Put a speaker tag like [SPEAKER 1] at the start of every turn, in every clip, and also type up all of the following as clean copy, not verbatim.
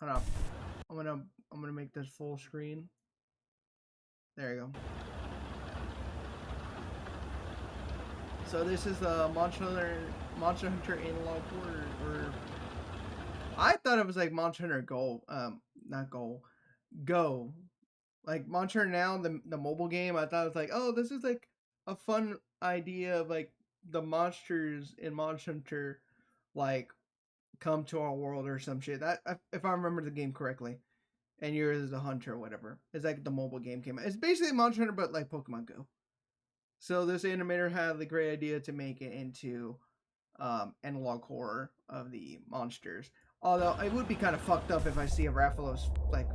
[SPEAKER 1] Hold on. I'm gonna make this full screen. There you go. So this is the Monster Hunter Analog Horror, or I thought it was like Monster Hunter not Go. Like Monster Hunter Now, the mobile game. I thought it was like, oh, this is like a fun idea of like the monsters in Monster Hunter, like come to our world or some shit. That if I remember the game correctly, and you're the hunter or whatever. It's like the mobile game came out. It's basically Monster Hunter, but like Pokemon Go. So this animator had the great idea to make it into analog horror of the monsters. Although it would be kind of fucked up if I see a Rathalos like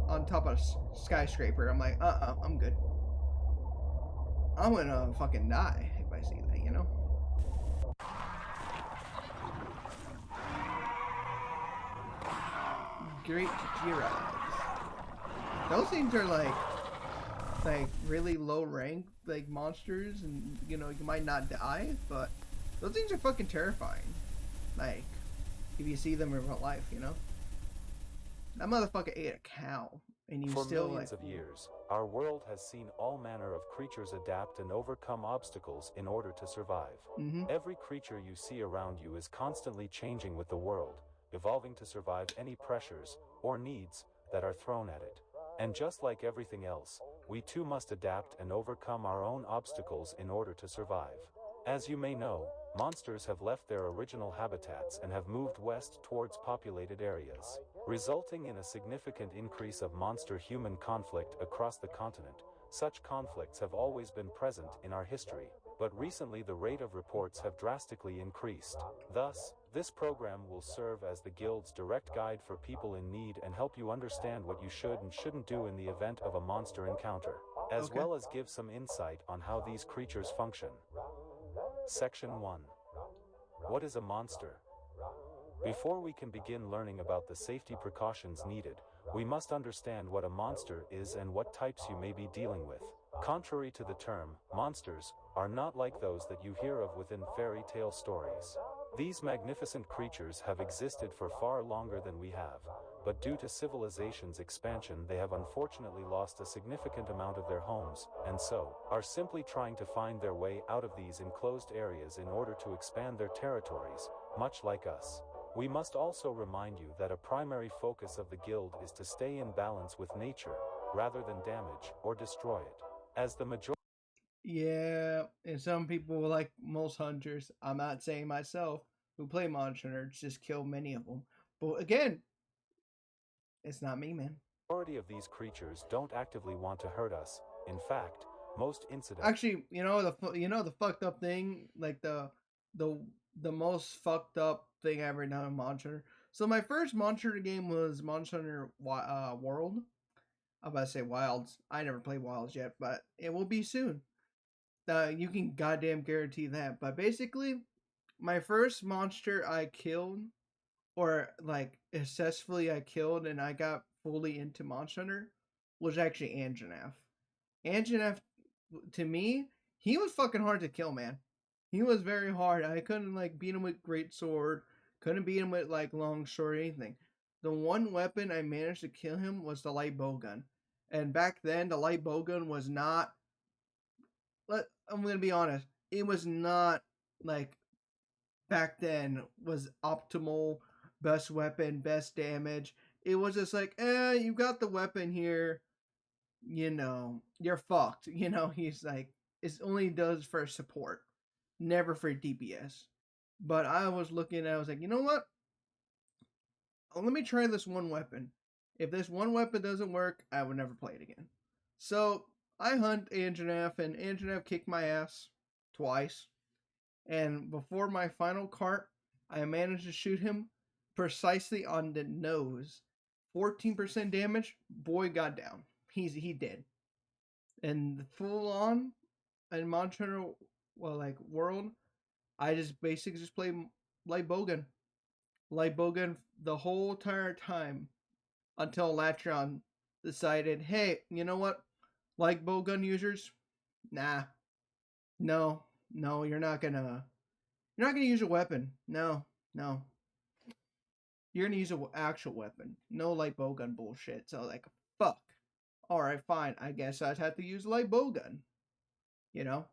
[SPEAKER 1] on top of a skyscraper. I'm like, I'm good. I'm gonna fucking die if I see that, you know? Great Jirags. Those things are like really low rank like monsters, and you know you might not die, but those things are fucking terrifying. Like if you see them in real life, you know. That motherfucker ate a cow, and you
[SPEAKER 2] For
[SPEAKER 1] still
[SPEAKER 2] millions
[SPEAKER 1] like.
[SPEAKER 2] of years, our world has seen all manner of creatures adapt and overcome obstacles in order to survive.
[SPEAKER 1] Mm-hmm.
[SPEAKER 2] Every creature you see around you is constantly changing with the world, evolving to survive any pressures or needs that are thrown at it. And just like everything else, we too must adapt and overcome our own obstacles in order to survive. As you may know, monsters have left their original habitats and have moved west towards populated areas, resulting in a significant increase of monster-human conflict across the continent. Such conflicts have always been present in our history, but recently the rate of reports have drastically increased. Thus, this program will serve as the Guild's direct guide for people in need and help you understand what you should and shouldn't do in the event of a monster encounter, as
[SPEAKER 1] Okay.
[SPEAKER 2] well as give some insight on how these creatures function. Section 1. What is a monster? Before we can begin learning about the safety precautions needed, we must understand what a monster is and what types you may be dealing with. Contrary to the term, monsters are not like those that you hear of within fairy tale stories. These magnificent creatures have existed for far longer than we have, but due to civilization's expansion they have unfortunately lost a significant amount of their homes, and so are simply trying to find their way out of these enclosed areas in order to expand their territories, much like us. We must also remind you that a primary focus of the Guild is to stay in balance with nature, rather than damage or destroy it. As the majority
[SPEAKER 1] Yeah, and some people like most hunters. I'm not saying myself who play Monster Hunter just kill many of them, but again, it's not me, man.
[SPEAKER 2] of these creatures don't actively want to hurt us. In fact, most incidents
[SPEAKER 1] Actually, the fucked up thing, like the the most fucked up thing I ever done in Monster Hunter. So my first Monster Hunter game was Monster Hunter World. I'm about to say Wilds. I never played Wilds yet, but it will be soon. You can goddamn guarantee that. But basically, my first monster I killed, or like successfully I killed, and I got fully into Monster Hunter, was actually Anjanath. Anjanath, to me, he was fucking hard to kill, man. He was very hard. I couldn't like beat him with great sword. Couldn't beat him with like long sword or anything. The one weapon I managed to kill him was the light bowgun. And back then, the light bowgun was not. I'm gonna be honest. It was not like back then was optimal, best weapon, best damage. It was just like, you got the weapon here, you're fucked. He's like, it only does for support, never for DPS. But I was looking, I was like, you know what? Let me try this one weapon. If this one weapon doesn't work, I would never play it again. So I hunt Anjanath, and Anjanath kicked my ass twice. And before my final cart, I managed to shoot him precisely on the nose. 14% damage. Boy got down. He did. And full on in Monster Hunter, like World, I just basically just play Light Bogan. Light Bogan the whole entire time until Latron decided, hey, you know what? Like bowgun users, nah, no, you're not gonna use a weapon. No, no. you're gonna use an actual weapon, no light bowgun bullshit. So like, fuck. All right, fine. I guess I'd have to use light bowgun. You know.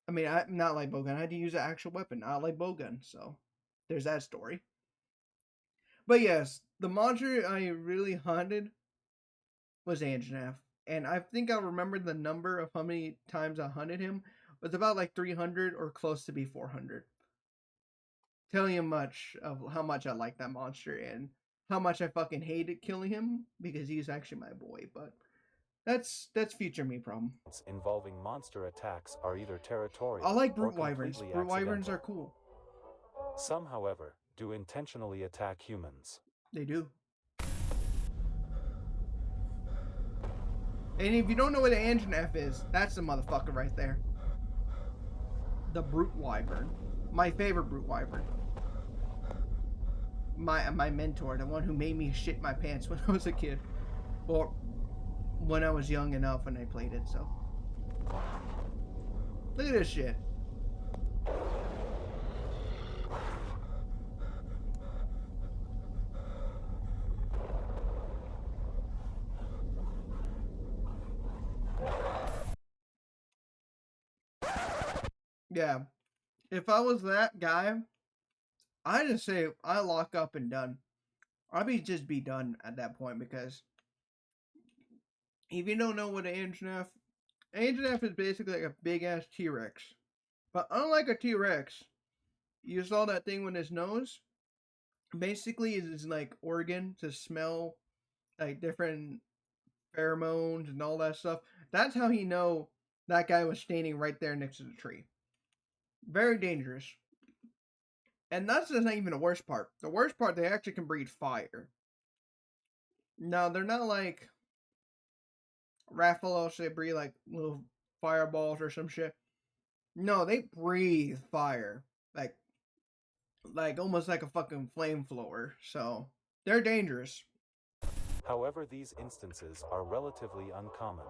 [SPEAKER 1] I mean, not light bowgun. I had to use an actual weapon, not light bowgun. So there's that story. But yes, the monster I really hunted was Anjanath. And I think I remember the number of how many times I hunted him was about like 300 or close to be 400. Telling you much of how much I like that monster and how much I fucking hated killing him because he's actually my boy. But that's future me problem.
[SPEAKER 2] Involving monster attacks are either territorial
[SPEAKER 1] I like
[SPEAKER 2] or
[SPEAKER 1] brute wyverns.
[SPEAKER 2] completely
[SPEAKER 1] Brute wyverns
[SPEAKER 2] accidental.
[SPEAKER 1] are cool.
[SPEAKER 2] Some, however, do intentionally attack humans.
[SPEAKER 1] They do. And if you don't know what an Anjanath is, that's the motherfucker right there. The brute wyvern. My favorite brute wyvern. My mentor, the one who made me shit my pants when I was a kid. Or when I was young enough when I played it, so. Look at this shit. Yeah. If I was that guy, I just say I lock up and done. I'd just be done at that point because if you don't know what an Anjanath is basically like a big ass T-Rex. But unlike a T-Rex, you saw that thing with his nose? Basically is like organ to smell like different pheromones and all that stuff. That's how he know that guy was standing right there next to the tree. Very dangerous. And that's not even the worst part. The worst part, they actually can breathe fire. Now, they're not like Rathalos, they breathe like little fireballs or some shit. No, they breathe fire. Like almost like a fucking flamethrower. So, they're dangerous.
[SPEAKER 2] However, these instances are relatively uncommon,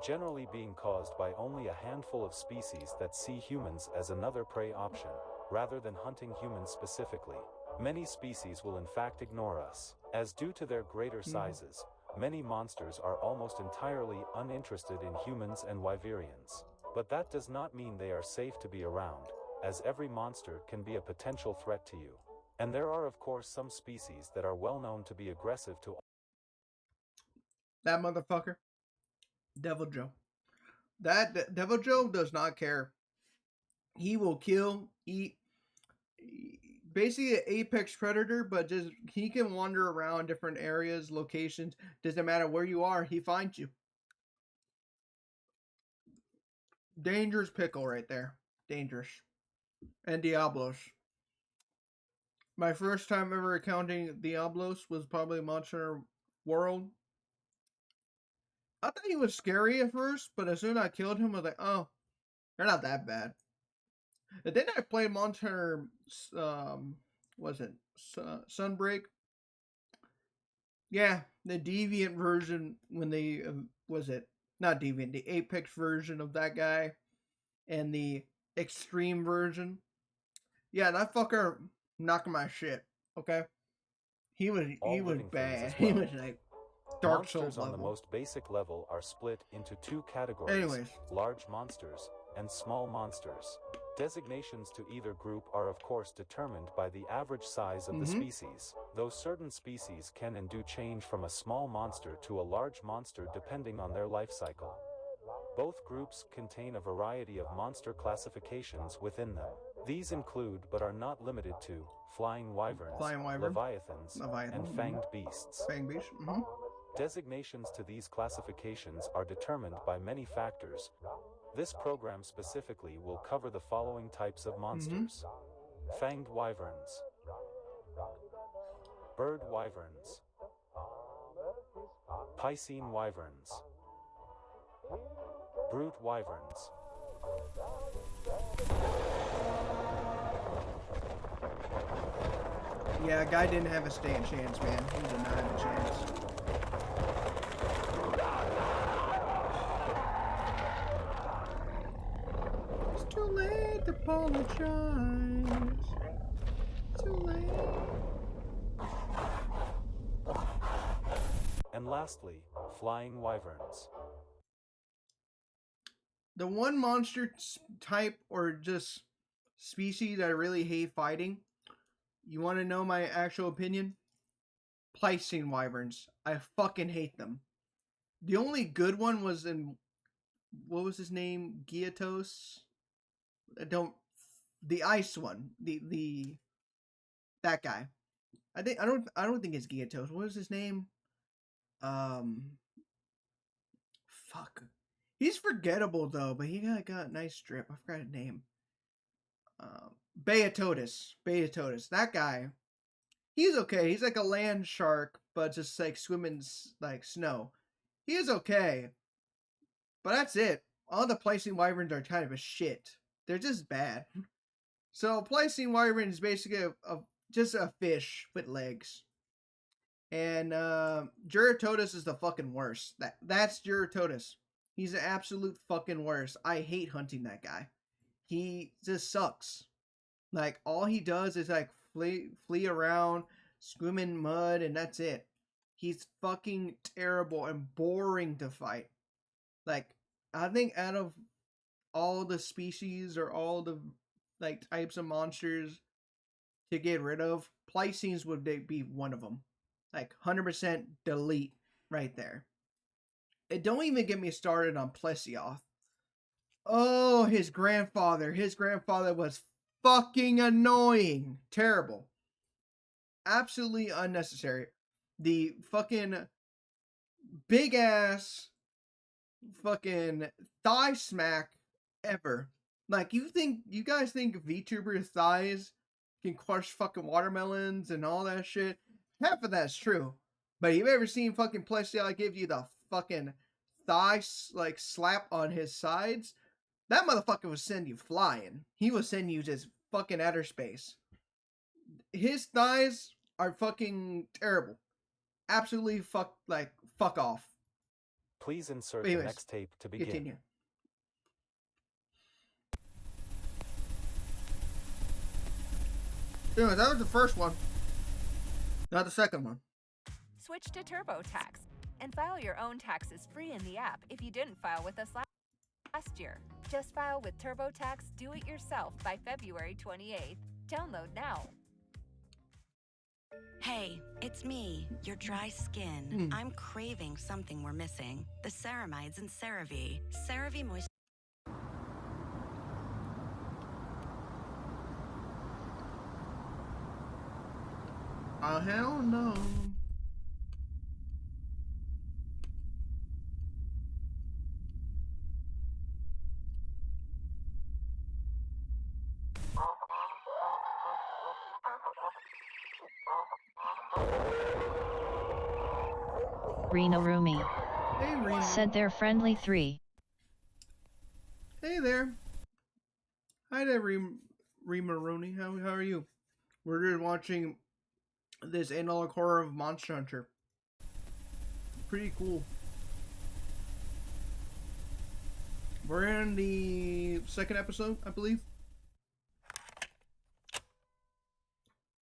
[SPEAKER 2] generally being caused by only a handful of species that see humans as another prey option, rather than hunting humans specifically. Many species will in fact ignore us, as due to their greater sizes, many monsters are almost entirely uninterested in humans and wyverians. But that does not mean they are safe to be around, as every monster can be a potential threat to you. And there are of course some species that are well known to be aggressive to
[SPEAKER 1] That motherfucker. Deviljho. That Deviljho does not care. He will kill, eat. Basically an apex predator, but just he can wander around different areas, locations. Doesn't matter where you are, he finds you. Dangerous pickle right there. Dangerous. And Diablos. My first time ever encountering Diablos was probably Monster World. I thought he was scary at first, but as soon as I killed him, I was like, oh, they're not that bad. And then I played Monster, was it Sunbreak? Yeah, the deviant version when they, was it, not deviant, the apex version of that guy, and the extreme version. Yeah, that fucker knocked my shit, okay? He was bad. He was like Dark Souls
[SPEAKER 2] monsters on
[SPEAKER 1] level.
[SPEAKER 2] the most basic level are split into two categories,
[SPEAKER 1] Anyways.
[SPEAKER 2] large monsters and small monsters. Designations to either group are of course determined by the average size of the species, though certain species can and do change from a small monster to a large monster depending on their life cycle. Both groups contain a variety of monster classifications within them. These include but are not limited to flying wyverns, leviathans, and fanged beasts.
[SPEAKER 1] Fanged beast.
[SPEAKER 2] Designations to these classifications are determined by many factors. This program specifically will cover the following types of monsters. Fanged wyverns, bird wyverns, piscine wyverns, brute wyverns,
[SPEAKER 1] Yeah, guy didn't have a stand chance, man. He did not have a chance. It's too late to apologize. Too late.
[SPEAKER 2] lastly, flying wyverns.
[SPEAKER 1] The one monster type or just species I really hate fighting. You want to know my actual opinion? Pleistocene wyverns. I fucking hate them. The only good one was in, what was his name? Gyarados. I don't. The ice one. The that guy. I don't think it's Gyarados. What was his name? Um. Fuck. He's forgettable though, but he got a nice strip. I forgot his name. Beatotus. Beatotus. That guy. He's okay. He's like a land shark, but just like swimming like snow. He is okay. But that's it. All the Pleistocene wyverns are kind of a shit. They're just bad. So Pleistocene wyvern is basically just a fish with legs. And Gyarados is the fucking worst. That's Gyarados. He's the absolute fucking worst. I hate hunting that guy. He just sucks. Like all he does is like flee around, swim in mud, and that's it. He's fucking terrible and boring to fight. Like I think out of all the species or all the like types of monsters to get rid of, Pleistocenes would be one of them. Like 100% delete right there. It don't even get me started on Plesioth. Oh, his grandfather. His grandfather was fucking annoying. Terrible. Absolutely unnecessary. The fucking big ass fucking thigh smack ever. Like you guys think VTuber thighs can crush fucking watermelons and all that shit? Half of that's true. But you've ever seen fucking Plesioth give you the fucking thigh like slap on his sides? That motherfucker would send you flying. He will send you just fucking outer space. His thighs are fucking terrible. Absolutely fuck off.
[SPEAKER 2] Please insert
[SPEAKER 1] Anyways,
[SPEAKER 2] the next tape to begin.
[SPEAKER 1] Continue. Anyways, that was the first one. Not the second one.
[SPEAKER 3] Switch to TurboTax and file your own taxes free in the app if you didn't file with us last year. Just file with TurboTax Do It Yourself by February 28th. Download now.
[SPEAKER 4] Hey, it's me, your dry skin. I'm craving something we're missing. The ceramides in CeraVe. CeraVe Moist.
[SPEAKER 1] Oh, hell no.
[SPEAKER 5] Rena Rumi.
[SPEAKER 1] Hey, Rena.
[SPEAKER 5] Said they're friendly 3.
[SPEAKER 1] Hey there. Hi there, Rima Rooney. How are you? We're just watching this analog horror of Monster Hunter. Pretty cool. We're in the second episode, I believe.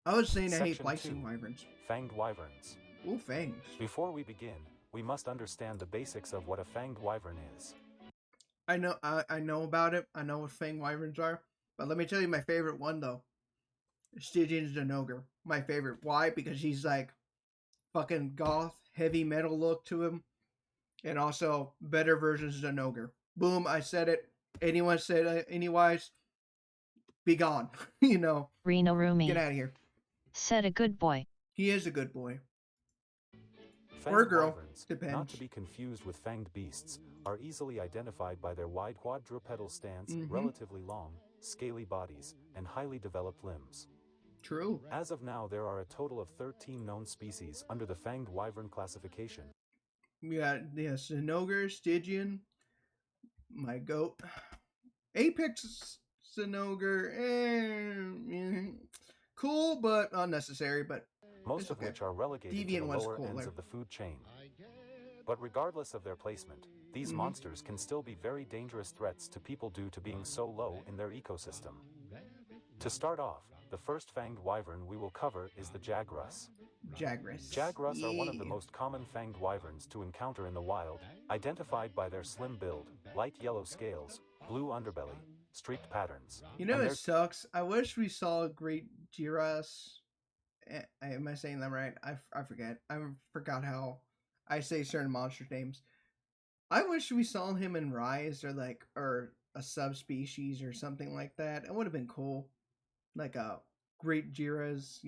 [SPEAKER 1] I was saying I hate
[SPEAKER 2] Section 2,
[SPEAKER 1] Pleistocene wyverns.
[SPEAKER 2] Fanged wyverns.
[SPEAKER 1] Ooh, fangs.
[SPEAKER 2] Before we begin, we must understand the basics of what a fanged wyvern is.
[SPEAKER 1] I know about it. I know what fang wyverns are. But let me tell you my favorite one, though. Stygian Zinogre. My favorite. Why? Because he's like fucking goth, heavy metal look to him. And also better versions of Zinogre. Boom, I said it. Anyone said anyways, be gone. You know.
[SPEAKER 5] Rena Rumi.
[SPEAKER 1] Get out of here.
[SPEAKER 5] Said a good boy.
[SPEAKER 1] He is a good boy.
[SPEAKER 2] Fanged
[SPEAKER 1] Or a girl.
[SPEAKER 2] wyverns,
[SPEAKER 1] Depends.
[SPEAKER 2] not to be confused with fanged beasts, are easily identified by their wide quadrupedal stance, relatively long, scaly bodies, and highly developed limbs.
[SPEAKER 1] True.
[SPEAKER 2] As of now, there are a total of 13 known species under the fanged wyvern classification.
[SPEAKER 1] We got Zinogre, Stygian, my goat, Apex Zinogre, cool but unnecessary, but
[SPEAKER 2] Most of
[SPEAKER 1] okay.
[SPEAKER 2] which are relegated
[SPEAKER 1] Deviant
[SPEAKER 2] to the
[SPEAKER 1] one's
[SPEAKER 2] lower ends
[SPEAKER 1] cooler.
[SPEAKER 2] of the food chain. But regardless of their placement, these monsters can still be very dangerous threats to people due to being so low in their ecosystem. To start off, the first fanged wyvern we will cover is the jaguarus.
[SPEAKER 1] Jaguarus.
[SPEAKER 2] Jaguarus are one of the
[SPEAKER 1] Yeah.
[SPEAKER 2] most common fanged wyverns to encounter in the wild, identified by their slim build, light yellow scales, blue underbelly, streaked patterns.
[SPEAKER 1] You know
[SPEAKER 2] and
[SPEAKER 1] it
[SPEAKER 2] their
[SPEAKER 1] sucks. I wish we saw Great Giras. Am I saying that right? I forget. I forgot how I say certain monster names. I wish we saw him in Rise or a subspecies or something like that. It would have been cool, like a Great Giras,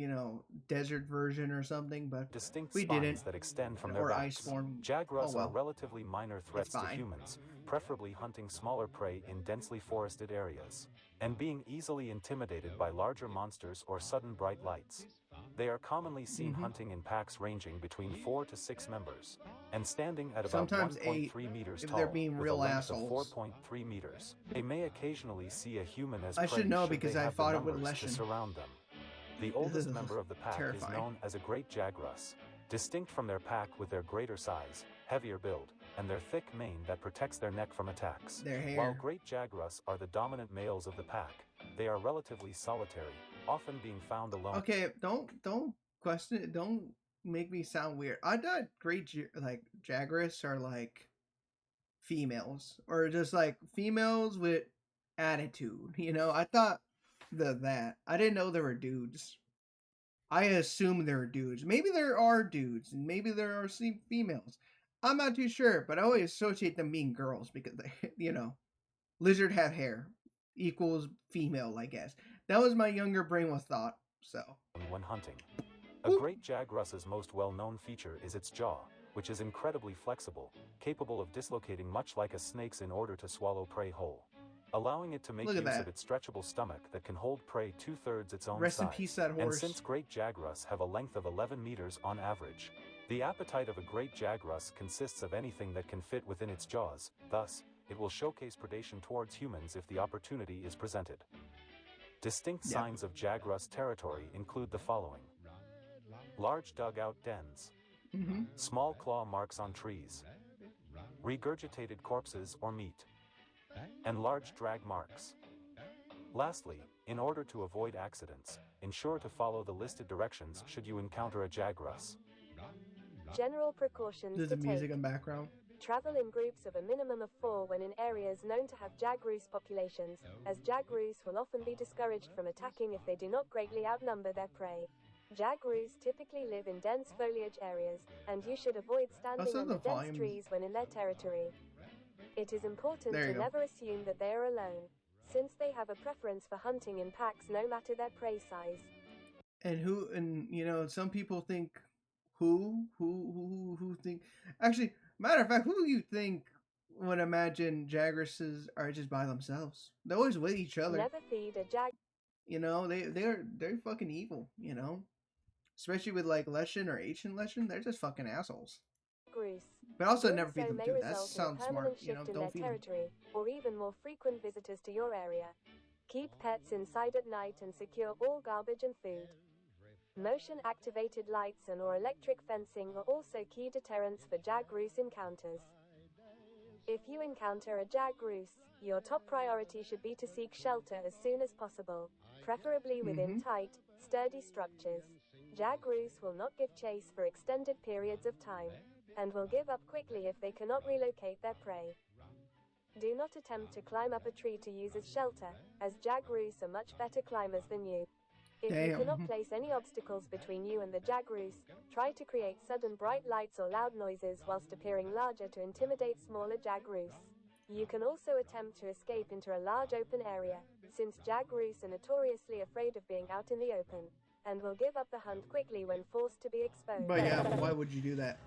[SPEAKER 1] desert version or something. But
[SPEAKER 2] distinct
[SPEAKER 1] we
[SPEAKER 2] spines
[SPEAKER 1] didn't.
[SPEAKER 2] that extend from their
[SPEAKER 1] Or
[SPEAKER 2] backs.
[SPEAKER 1] Iceborn.
[SPEAKER 2] Jaguarus
[SPEAKER 1] Oh, well.
[SPEAKER 2] are relatively minor threats to
[SPEAKER 1] fine.
[SPEAKER 2] humans, preferably hunting smaller prey in densely forested areas, and being easily intimidated by larger monsters or sudden bright lights. They are commonly seen
[SPEAKER 1] Mhm.
[SPEAKER 2] hunting in packs ranging between 4 to 6 members, and standing at about
[SPEAKER 1] Sometimes
[SPEAKER 2] 1.3 meters
[SPEAKER 1] if
[SPEAKER 2] tall,
[SPEAKER 1] they're being
[SPEAKER 2] with
[SPEAKER 1] real
[SPEAKER 2] a length of
[SPEAKER 1] assholes.
[SPEAKER 2] 4.3 meters. They may occasionally see a human as
[SPEAKER 1] I
[SPEAKER 2] prey
[SPEAKER 1] should know
[SPEAKER 2] should
[SPEAKER 1] because
[SPEAKER 2] they
[SPEAKER 1] I
[SPEAKER 2] have the
[SPEAKER 1] fought it with
[SPEAKER 2] numbers to
[SPEAKER 1] Leshen.
[SPEAKER 2] surround them. The oldest
[SPEAKER 1] Ugh,
[SPEAKER 2] member of the pack is
[SPEAKER 1] terrifying.
[SPEAKER 2] known as a great jaguarus, distinct from their pack with their greater size, heavier build, and their thick mane that protects their neck from attacks.
[SPEAKER 1] Their hair.
[SPEAKER 2] While great jaguarus are the dominant males of the pack, they are relatively solitary, often being found alone.
[SPEAKER 1] Okay, don't question it. Don't make me sound weird. I thought Jaguarus are like females or just like females with attitude. I thought that. I didn't know there were dudes. I assumed there were dudes. Maybe there are dudes, and maybe there are females. I'm not too sure, but I always associate them being girls because they, lizard have hair equals female, I guess. That was my younger brain was thought. So.
[SPEAKER 2] When hunting. A great jaguarus's most well-known feature is its jaw, which is incredibly flexible, capable of dislocating much like a snake's in order to swallow prey whole, allowing it to make
[SPEAKER 1] Look at
[SPEAKER 2] use
[SPEAKER 1] that.
[SPEAKER 2] of its stretchable stomach that can hold prey 2/3 its own
[SPEAKER 1] Rest in
[SPEAKER 2] size.
[SPEAKER 1] peace, that
[SPEAKER 2] And
[SPEAKER 1] horse.
[SPEAKER 2] since great jaguarus have a length of 11 meters on average, the appetite of a great jaguarus consists of anything that can fit within its jaws. Thus, it will showcase predation towards humans if the opportunity is presented. Distinct
[SPEAKER 1] Yep.
[SPEAKER 2] signs of jaguarus territory include the following: large dugout dens,
[SPEAKER 1] Mm-hmm.
[SPEAKER 2] small claw marks on trees, regurgitated corpses or meat, and large drag marks. Lastly, in order to avoid accidents, ensure to follow the listed directions should you encounter a jaguarus.
[SPEAKER 6] General precautions
[SPEAKER 1] There's
[SPEAKER 6] to
[SPEAKER 1] the music
[SPEAKER 6] take.
[SPEAKER 1] in background.
[SPEAKER 6] Travel in groups of a minimum of 4 when in areas known to have jaguarus populations, as jaguarus will often be discouraged from attacking if they do not greatly outnumber their prey. Jaguarus typically live in dense foliage areas, and you should avoid standing
[SPEAKER 1] Also
[SPEAKER 6] under
[SPEAKER 1] the
[SPEAKER 6] dense
[SPEAKER 1] volume.
[SPEAKER 6] trees when in their territory. It is important
[SPEAKER 1] There you
[SPEAKER 6] to
[SPEAKER 1] go.
[SPEAKER 6] never assume that they are alone, since they have a preference for hunting in packs no matter their prey size.
[SPEAKER 1] And some people think who think actually, matter of fact, who do you think would imagine jaguaruses are just by themselves? They're always with each other.
[SPEAKER 6] Never feed a
[SPEAKER 1] They're fucking evil, especially with like Leshen or ancient Leshen. They're just fucking assholes.
[SPEAKER 6] jaguarus.
[SPEAKER 1] But also
[SPEAKER 6] Doing
[SPEAKER 1] never feed
[SPEAKER 6] so
[SPEAKER 1] them
[SPEAKER 6] may
[SPEAKER 1] too. That
[SPEAKER 6] result in a
[SPEAKER 1] sounds smart.
[SPEAKER 6] permanent shift in
[SPEAKER 1] Don't
[SPEAKER 6] their
[SPEAKER 1] feed them.
[SPEAKER 6] territory, or even more frequent visitors to your area. Keep pets inside at night and secure all garbage and food. Motion-activated lights and or electric fencing are also key deterrents for jaguarus encounters. If you encounter a jaguarus, your top priority should be to seek shelter as soon as possible, preferably within tight, sturdy structures. Jaguarus will not give chase for extended periods of time, and will give up quickly if they cannot relocate their prey. Do not attempt to climb up a tree to use as shelter, as jaguarus are much better climbers than you. If you
[SPEAKER 1] Damn.
[SPEAKER 6] cannot place any obstacles between you and the jaguarus, try to create sudden bright lights or loud noises whilst appearing larger to intimidate smaller jaguarus. You can also attempt to escape into a large open area, since jaguarus are notoriously afraid of being out in the open, and will give up the hunt quickly when forced to be exposed.
[SPEAKER 1] But yeah, why would you do that?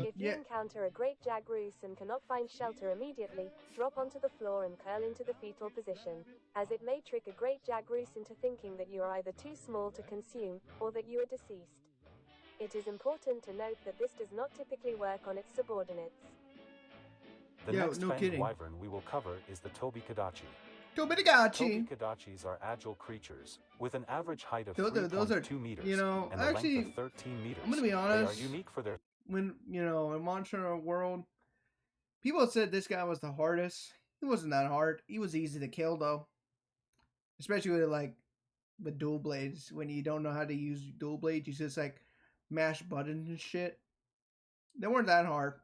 [SPEAKER 6] If you
[SPEAKER 1] Yeah.
[SPEAKER 6] encounter a great jaguarus and cannot find shelter immediately, drop onto the floor and curl into the fetal position, as it may trick a great jaguarus into thinking that you are either too small to consume, or that you are deceased. It is important to note that this does not typically work on its subordinates.
[SPEAKER 2] The
[SPEAKER 1] Yeah,
[SPEAKER 2] next
[SPEAKER 1] no
[SPEAKER 2] fanged
[SPEAKER 1] kidding.
[SPEAKER 2] wyvern we will cover is the Tobi Kadachi.
[SPEAKER 1] Tobikadachi.
[SPEAKER 2] Tobikadachis are agile creatures with an average height of
[SPEAKER 1] Those are,
[SPEAKER 2] 3.2 meters
[SPEAKER 1] you know,
[SPEAKER 2] and a
[SPEAKER 1] actually,
[SPEAKER 2] length of 13 meters.
[SPEAKER 1] I'm gonna be honest.
[SPEAKER 2] They are unique for their
[SPEAKER 1] When, you know, in Monster Hunter World, people said this guy was the hardest. He wasn't that hard. He was easy to kill, though. Especially with, like, with dual blades. When you don't know how to use dual blades, you just, like, mash buttons and shit. They weren't that hard.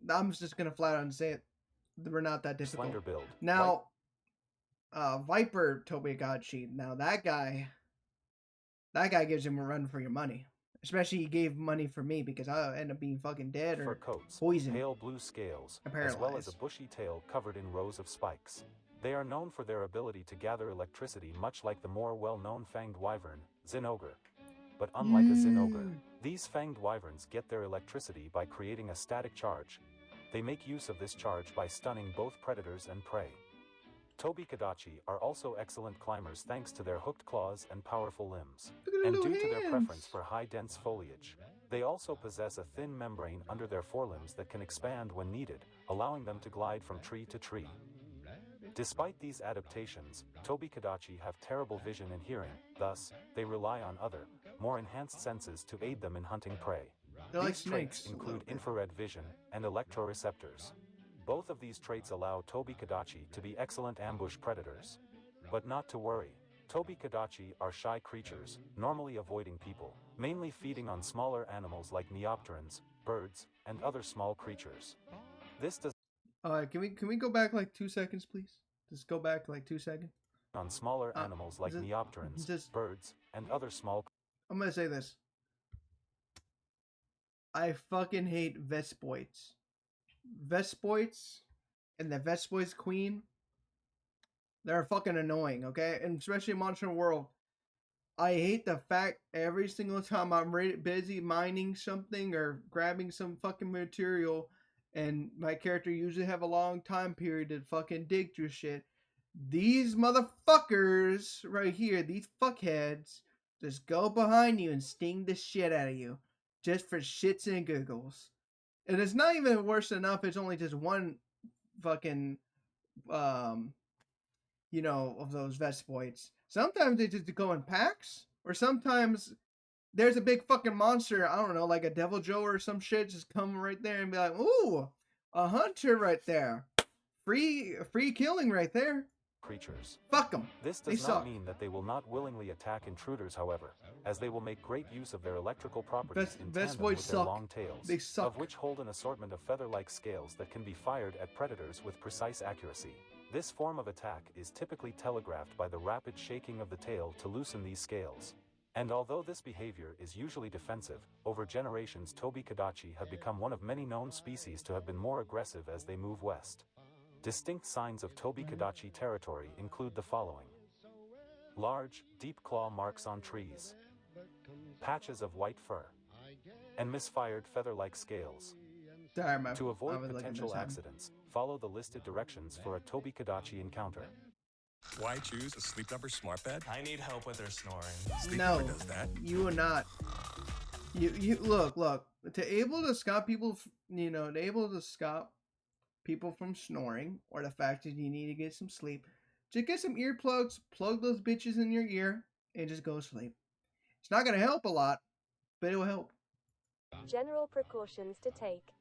[SPEAKER 1] I'm just gonna flat out say it. They were not that difficult.
[SPEAKER 2] slender build.
[SPEAKER 1] Now, Viper Tobikadachi. Now that guy gives him a run for your money. Especially he gave money for me because I end up being fucking dead
[SPEAKER 2] Fur
[SPEAKER 1] or
[SPEAKER 2] coats,
[SPEAKER 1] poisoned.
[SPEAKER 2] pale blue scales,
[SPEAKER 1] and
[SPEAKER 2] as well as a
[SPEAKER 1] paralyzed.
[SPEAKER 2] bushy tail covered in rows of spikes. They are known for their ability to gather electricity, much like the more well-known fanged wyvern, Zinogre. But unlike a Zinogre, these fanged wyverns get their electricity by creating a static charge. They make use of this charge by stunning both predators and prey. Tobikadachi are also excellent climbers thanks to their hooked claws and powerful limbs.
[SPEAKER 1] Look at their
[SPEAKER 2] And
[SPEAKER 1] little
[SPEAKER 2] due to their preference
[SPEAKER 1] hands.
[SPEAKER 2] for high dense foliage, they also possess a thin membrane under their forelimbs that can expand when needed, allowing them to glide from tree to tree. Despite these adaptations, Tobikadachi have terrible vision and hearing, thus, they rely on other, more enhanced senses to aid them in hunting prey.
[SPEAKER 1] They're like
[SPEAKER 2] These traits
[SPEAKER 1] snakes. a
[SPEAKER 2] include
[SPEAKER 1] little bit.
[SPEAKER 2] infrared vision and electroreceptors. Both of these traits allow Tobikadachi to be excellent ambush predators. But not to worry. Tobikadachi are shy creatures, normally avoiding people, mainly feeding on smaller animals like neopterans, birds, and other small creatures. This does
[SPEAKER 1] Can we go back like 2 seconds, please? Just go back like 2 seconds.
[SPEAKER 2] on smaller animals like
[SPEAKER 1] just-
[SPEAKER 2] neopterans,
[SPEAKER 1] just-
[SPEAKER 2] birds, and other small
[SPEAKER 1] I'm gonna say this. I fucking hate Vespoids. Vespoids and the Vespoids Queen. They're fucking annoying, okay? And especially in Monster Hunter World. I hate the fact every single time I'm busy mining something or grabbing some fucking material, and my character usually have a long time period to fucking dig through shit. These motherfuckers right here, these fuckheads, just go behind you and sting the shit out of you. Just for shits and giggles. And it's not even worse enough, it's only just one fucking, you know, of those Vespoids. Sometimes they just go in packs, or sometimes there's a big fucking monster, I don't know, like a Devil Joe or some shit, just come right there and be like, ooh, a hunter right there. Free killing right there.
[SPEAKER 2] creatures.
[SPEAKER 1] Fuck them.
[SPEAKER 2] This
[SPEAKER 1] They
[SPEAKER 2] does
[SPEAKER 1] suck.
[SPEAKER 2] not mean that they will not willingly attack intruders, however, as they will make great use of their electrical properties in tandem
[SPEAKER 1] Vespoids
[SPEAKER 2] with their
[SPEAKER 1] suck.
[SPEAKER 2] long tails,
[SPEAKER 1] They suck.
[SPEAKER 2] of which hold an assortment of feather-like scales that can be fired at predators with precise accuracy. This form of attack is typically telegraphed by the rapid shaking of the tail to loosen these scales. And although this behavior is usually defensive, over generations Tobikadachi have become one of many known species to have been more aggressive as they move west. Distinct signs of Tobikadachi territory include the following: large, deep claw marks on trees, patches of white fur, and misfired feather-like scales.
[SPEAKER 1] Sorry, my
[SPEAKER 2] To
[SPEAKER 1] I
[SPEAKER 2] avoid
[SPEAKER 1] was looking
[SPEAKER 2] potential
[SPEAKER 1] this up.
[SPEAKER 2] accidents, follow the listed directions for a Tobikadachi encounter.
[SPEAKER 7] Why choose a Sleep Number smart bed?
[SPEAKER 8] I need help with her snoring.
[SPEAKER 7] Sleep
[SPEAKER 1] No,
[SPEAKER 7] Number does that.
[SPEAKER 1] you are not. You look. To able to stop people, to able to stop people from snoring, or the fact that you need to get some sleep, just get some earplugs, plug those bitches in your ear, and just go to sleep. It's not gonna help a lot, but it will help.
[SPEAKER 6] General precautions to take.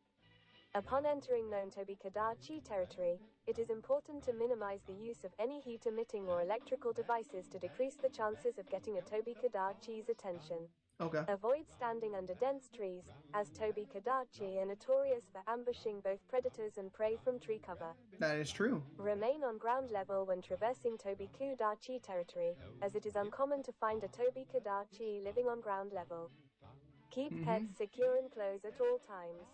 [SPEAKER 6] Upon entering known Tobikadachi territory, it is important to minimize the use of any heat-emitting or electrical devices to decrease the chances of getting a Tobikadachi's attention.
[SPEAKER 1] Okay.
[SPEAKER 6] Avoid standing under dense trees, as Tobikadachi are notorious for ambushing both predators and prey from tree cover.
[SPEAKER 1] That is true.
[SPEAKER 6] Remain on ground level when traversing Tobikadachi territory, as it is uncommon to find a Tobikadachi living on ground level. Keep pets secure and close at all times.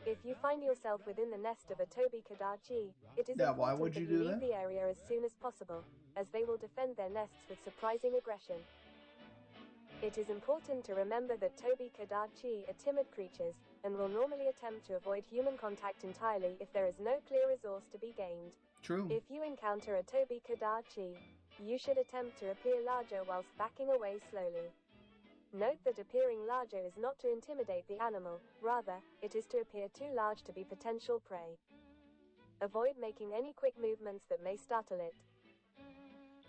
[SPEAKER 6] If you find yourself within the nest of a Tobikadachi, it is
[SPEAKER 1] Yeah, why
[SPEAKER 6] important
[SPEAKER 1] would
[SPEAKER 6] that
[SPEAKER 1] you
[SPEAKER 6] you
[SPEAKER 1] do
[SPEAKER 6] leave
[SPEAKER 1] that?
[SPEAKER 6] the area as soon as possible, as they will defend their nests with surprising aggression. It is important to remember that Tobikadachi are timid creatures, and will normally attempt to avoid human contact entirely if there is no clear resource to be gained.
[SPEAKER 1] True.
[SPEAKER 6] If you encounter a Tobikadachi, you should attempt to appear larger whilst backing away slowly. Note that appearing larger is not to intimidate the animal, rather, it is to appear too large to be potential prey. Avoid making any quick movements that may startle it.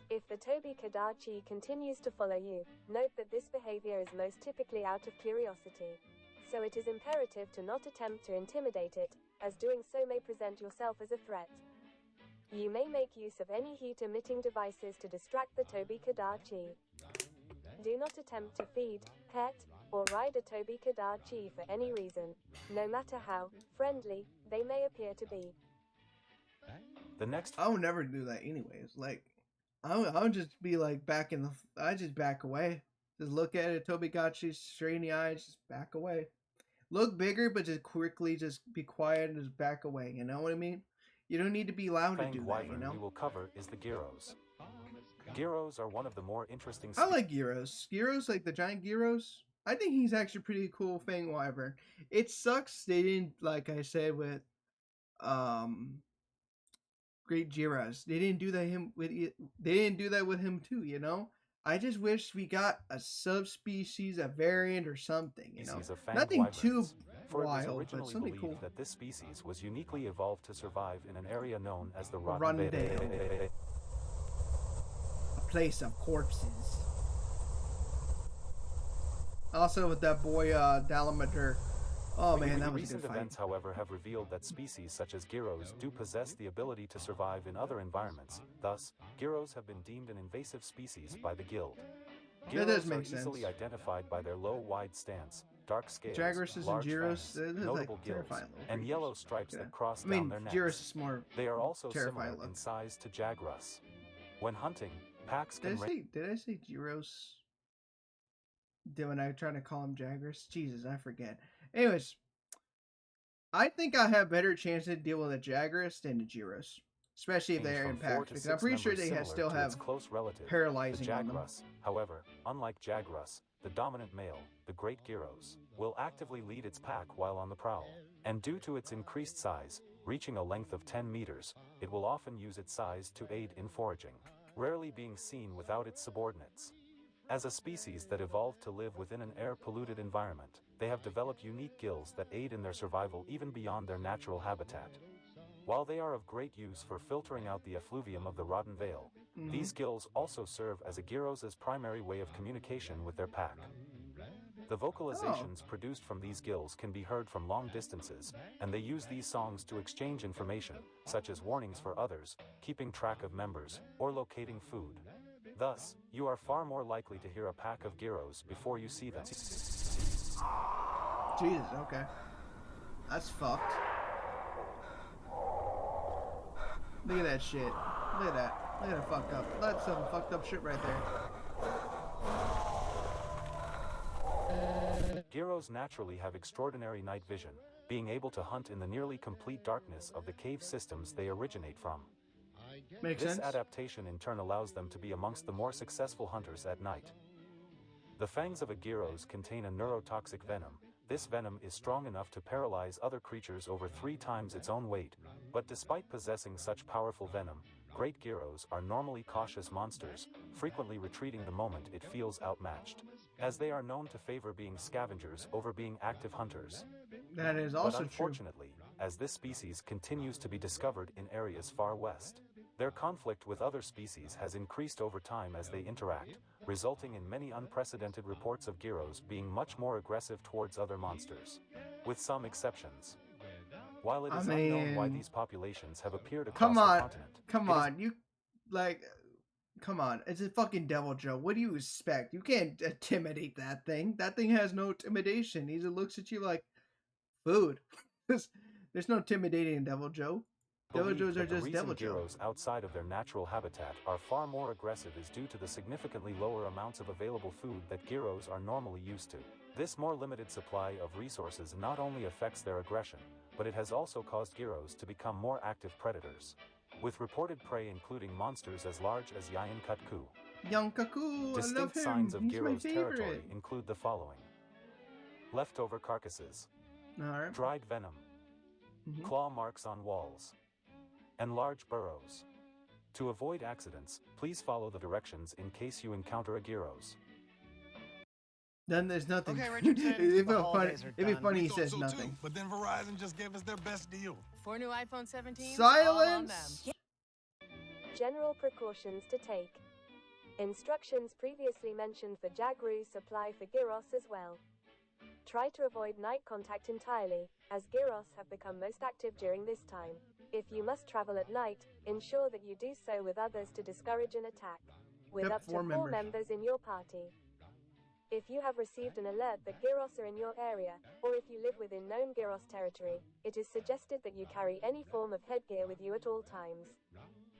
[SPEAKER 6] If the Tobi-Kadachi continues to follow you, note that this behavior is most typically out of curiosity. So it is imperative to not attempt to intimidate it, as doing so may present yourself as a threat. You may make use of any heat-emitting devices to distract the Tobi-Kadachi. Do not attempt to feed, pet, or ride a Tobi-Kadachi for any reason, no matter how friendly they may appear to be.
[SPEAKER 2] The next
[SPEAKER 1] I would never do that anyways. Like, I would just be like back in the. I just back away. Just look at it, Tobigachi, straight in the eyes, just back away. Look bigger, but just quickly, just be quiet and just back away. You know what I mean? You don't need to be loud to
[SPEAKER 2] fanged
[SPEAKER 1] do that.
[SPEAKER 2] wyvern
[SPEAKER 1] You know.
[SPEAKER 2] we will cover is the gyros. Gyros are one of the more interesting.
[SPEAKER 1] I like gyros. Gyros, like the giant gyros. I think he's actually pretty cool fang wyvern. It sucks they didn't, like I said with, Great Jiras. They didn't do that They didn't do that with him too. You know. I just wish we got a subspecies, a variant, or something. You know,
[SPEAKER 2] Species of fanged
[SPEAKER 1] nothing
[SPEAKER 2] wyverns.
[SPEAKER 1] too
[SPEAKER 2] For it was
[SPEAKER 1] wild, but
[SPEAKER 2] originally
[SPEAKER 1] something
[SPEAKER 2] believed
[SPEAKER 1] cool.
[SPEAKER 2] that this species was uniquely evolved to survive in an area known as the
[SPEAKER 1] Rondale.
[SPEAKER 2] Rondale.
[SPEAKER 1] A place of corpses. Also with that boy Dalamadur. Oh man, that was a
[SPEAKER 2] Recent
[SPEAKER 1] good fight.
[SPEAKER 2] events, however, have revealed that species such as gyros do possess the ability to survive in other environments. Thus, gyros have been deemed an invasive species by the Guild.
[SPEAKER 1] That does
[SPEAKER 2] Gyros are
[SPEAKER 1] make sense.
[SPEAKER 2] easily identified by their low, wide stance, dark scales,
[SPEAKER 1] Jagras and
[SPEAKER 2] large
[SPEAKER 1] Gyros,
[SPEAKER 2] fangs,
[SPEAKER 1] they're like
[SPEAKER 2] notable gills,
[SPEAKER 1] terrifying little
[SPEAKER 2] and
[SPEAKER 1] creatures.
[SPEAKER 2] yellow stripes
[SPEAKER 1] Yeah.
[SPEAKER 2] that cross
[SPEAKER 1] I mean,
[SPEAKER 2] down their necks.
[SPEAKER 1] Gyros is more.
[SPEAKER 2] They are also
[SPEAKER 1] terrifying
[SPEAKER 2] similar in
[SPEAKER 1] look.
[SPEAKER 2] size to Jaguars. When hunting, packs can
[SPEAKER 1] Did I say Gyros? When I trying to call him Jagras? Jesus, I forget. Anyways, I think I have better chance to deal with a Jagras than the Gyros, especially if
[SPEAKER 2] range
[SPEAKER 1] they're
[SPEAKER 2] from
[SPEAKER 1] in
[SPEAKER 2] 4
[SPEAKER 1] packs.
[SPEAKER 2] to
[SPEAKER 1] Because
[SPEAKER 2] 6
[SPEAKER 1] I'm pretty sure
[SPEAKER 2] members
[SPEAKER 1] they
[SPEAKER 2] similar
[SPEAKER 1] still
[SPEAKER 2] to
[SPEAKER 1] have
[SPEAKER 2] its close relative, the
[SPEAKER 1] paralyzing on them.
[SPEAKER 2] Jaguars. However, unlike Jaguars, the dominant male, the Great Gyros, will actively lead its pack while on the prowl. And due to its increased size, reaching a length of 10 meters, it will often use its size to aid in foraging, rarely being seen without its subordinates. As a species that evolved to live within an air-polluted environment, they have developed unique gills that aid in their survival even beyond their natural habitat. While they are of great use for filtering out the effluvium of the Rodden Vale, these gills also serve as a gyros' primary way of communication with their pack. The vocalizations produced from these gills can be heard from long distances, and they use these songs to exchange information, such as warnings for others, keeping track of members, or locating food. Thus, you are far more likely to hear a pack of gyros before you see them.
[SPEAKER 1] Jesus, okay. That's fucked. Look at that shit. Look at that. Look at that fucked up. That's some fucked up shit right there.
[SPEAKER 2] Gyros naturally have extraordinary night vision, being able to hunt in the nearly complete darkness of the cave systems they originate from.
[SPEAKER 1] Makes
[SPEAKER 2] This
[SPEAKER 1] sense.
[SPEAKER 2] adaptation in turn allows them to be amongst the more successful hunters at night. The fangs of a gyros contain a neurotoxic venom. This venom is strong enough to paralyze other creatures over 3 times its own weight, but despite possessing such powerful venom, great gyros are normally cautious monsters, frequently retreating the moment it feels outmatched, as they are known to favor being scavengers over being active hunters.
[SPEAKER 1] That is
[SPEAKER 2] But
[SPEAKER 1] also true.
[SPEAKER 2] unfortunately, as this species continues to be discovered in areas far west, their conflict with other species has increased over time as they interact, resulting in many unprecedented reports of gyros being much more aggressive towards other monsters, with some exceptions. While it is unknown why these populations have appeared across the continent,
[SPEAKER 1] Come
[SPEAKER 2] it is
[SPEAKER 1] on, you, like, come on. It's a fucking Devil Joe. What do you expect? You can't intimidate that thing. That thing has no intimidation. He just looks at you like food. There's no intimidating Devil Joe. Devil
[SPEAKER 2] believed
[SPEAKER 1] Joes are
[SPEAKER 2] that the
[SPEAKER 1] just
[SPEAKER 2] reason
[SPEAKER 1] Devil Joe.
[SPEAKER 2] gyros outside of their natural habitat are far more aggressive is due to the significantly lower amounts of available food that gyros are normally used to. This more limited supply of resources not only affects their aggression, but it has also caused gyros to become more active predators, with reported prey including monsters as large as Yayan Kutku.
[SPEAKER 1] Young Kaku, I love
[SPEAKER 2] Distinct
[SPEAKER 1] him.
[SPEAKER 2] signs of
[SPEAKER 1] He's my
[SPEAKER 2] gyros territory
[SPEAKER 1] favorite.
[SPEAKER 2] include the following: leftover carcasses,
[SPEAKER 1] Alright.
[SPEAKER 2] dried venom,
[SPEAKER 1] Mhm.
[SPEAKER 2] claw marks on walls, and large burrows. To avoid accidents, please follow the directions in case you encounter a gyros.
[SPEAKER 1] Then there's nothing.
[SPEAKER 8] Okay, Richard said
[SPEAKER 1] It'd
[SPEAKER 8] the
[SPEAKER 1] be funny.
[SPEAKER 8] holidays are
[SPEAKER 1] It'd be
[SPEAKER 8] done.
[SPEAKER 1] funny.
[SPEAKER 7] We
[SPEAKER 1] He
[SPEAKER 7] thought
[SPEAKER 1] says
[SPEAKER 7] so
[SPEAKER 1] nothing.
[SPEAKER 7] too, but then Verizon just gave us their best deal.
[SPEAKER 9] 4 new iPhone 17s.
[SPEAKER 1] Silence.
[SPEAKER 6] General precautions to take. Instructions previously mentioned for Jagru apply for gyros as well. Try to avoid night contact entirely, as gyros have become most active during this time. If you must travel at night, ensure that you do so with others to discourage an attack, with
[SPEAKER 1] Yep,
[SPEAKER 6] up to 4
[SPEAKER 1] members.
[SPEAKER 6] members in your party. If you have received an alert that gyros are in your area, or if you live within known gyros territory, it is suggested that you carry any form of headgear with you at all times.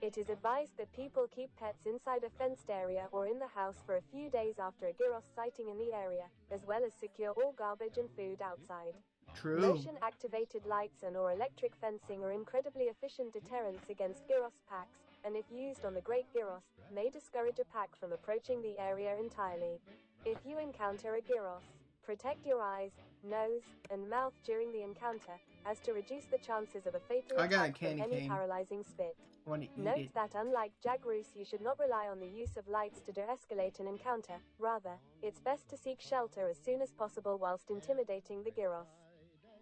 [SPEAKER 6] It is advised that people keep pets inside a fenced area or in the house for a few days after a gyros sighting in the area, as well as secure all garbage and food outside.
[SPEAKER 1] True.
[SPEAKER 6] Motion-activated lights and/or electric fencing are incredibly efficient deterrents against gyros packs, and if used on the Great Gyros, may discourage a pack from approaching the area entirely. If you encounter a gyros, protect your eyes, nose, and mouth during the encounter, as to reduce the chances of a fatal
[SPEAKER 1] I got a
[SPEAKER 6] attack from
[SPEAKER 1] candy
[SPEAKER 6] any
[SPEAKER 1] cane.
[SPEAKER 6] paralyzing spit.
[SPEAKER 1] I want to eat
[SPEAKER 6] Note
[SPEAKER 1] it.
[SPEAKER 6] that unlike Jagroos, you should not rely on the use of lights to de-escalate an encounter. Rather, it's best to seek shelter as soon as possible whilst intimidating the gyros.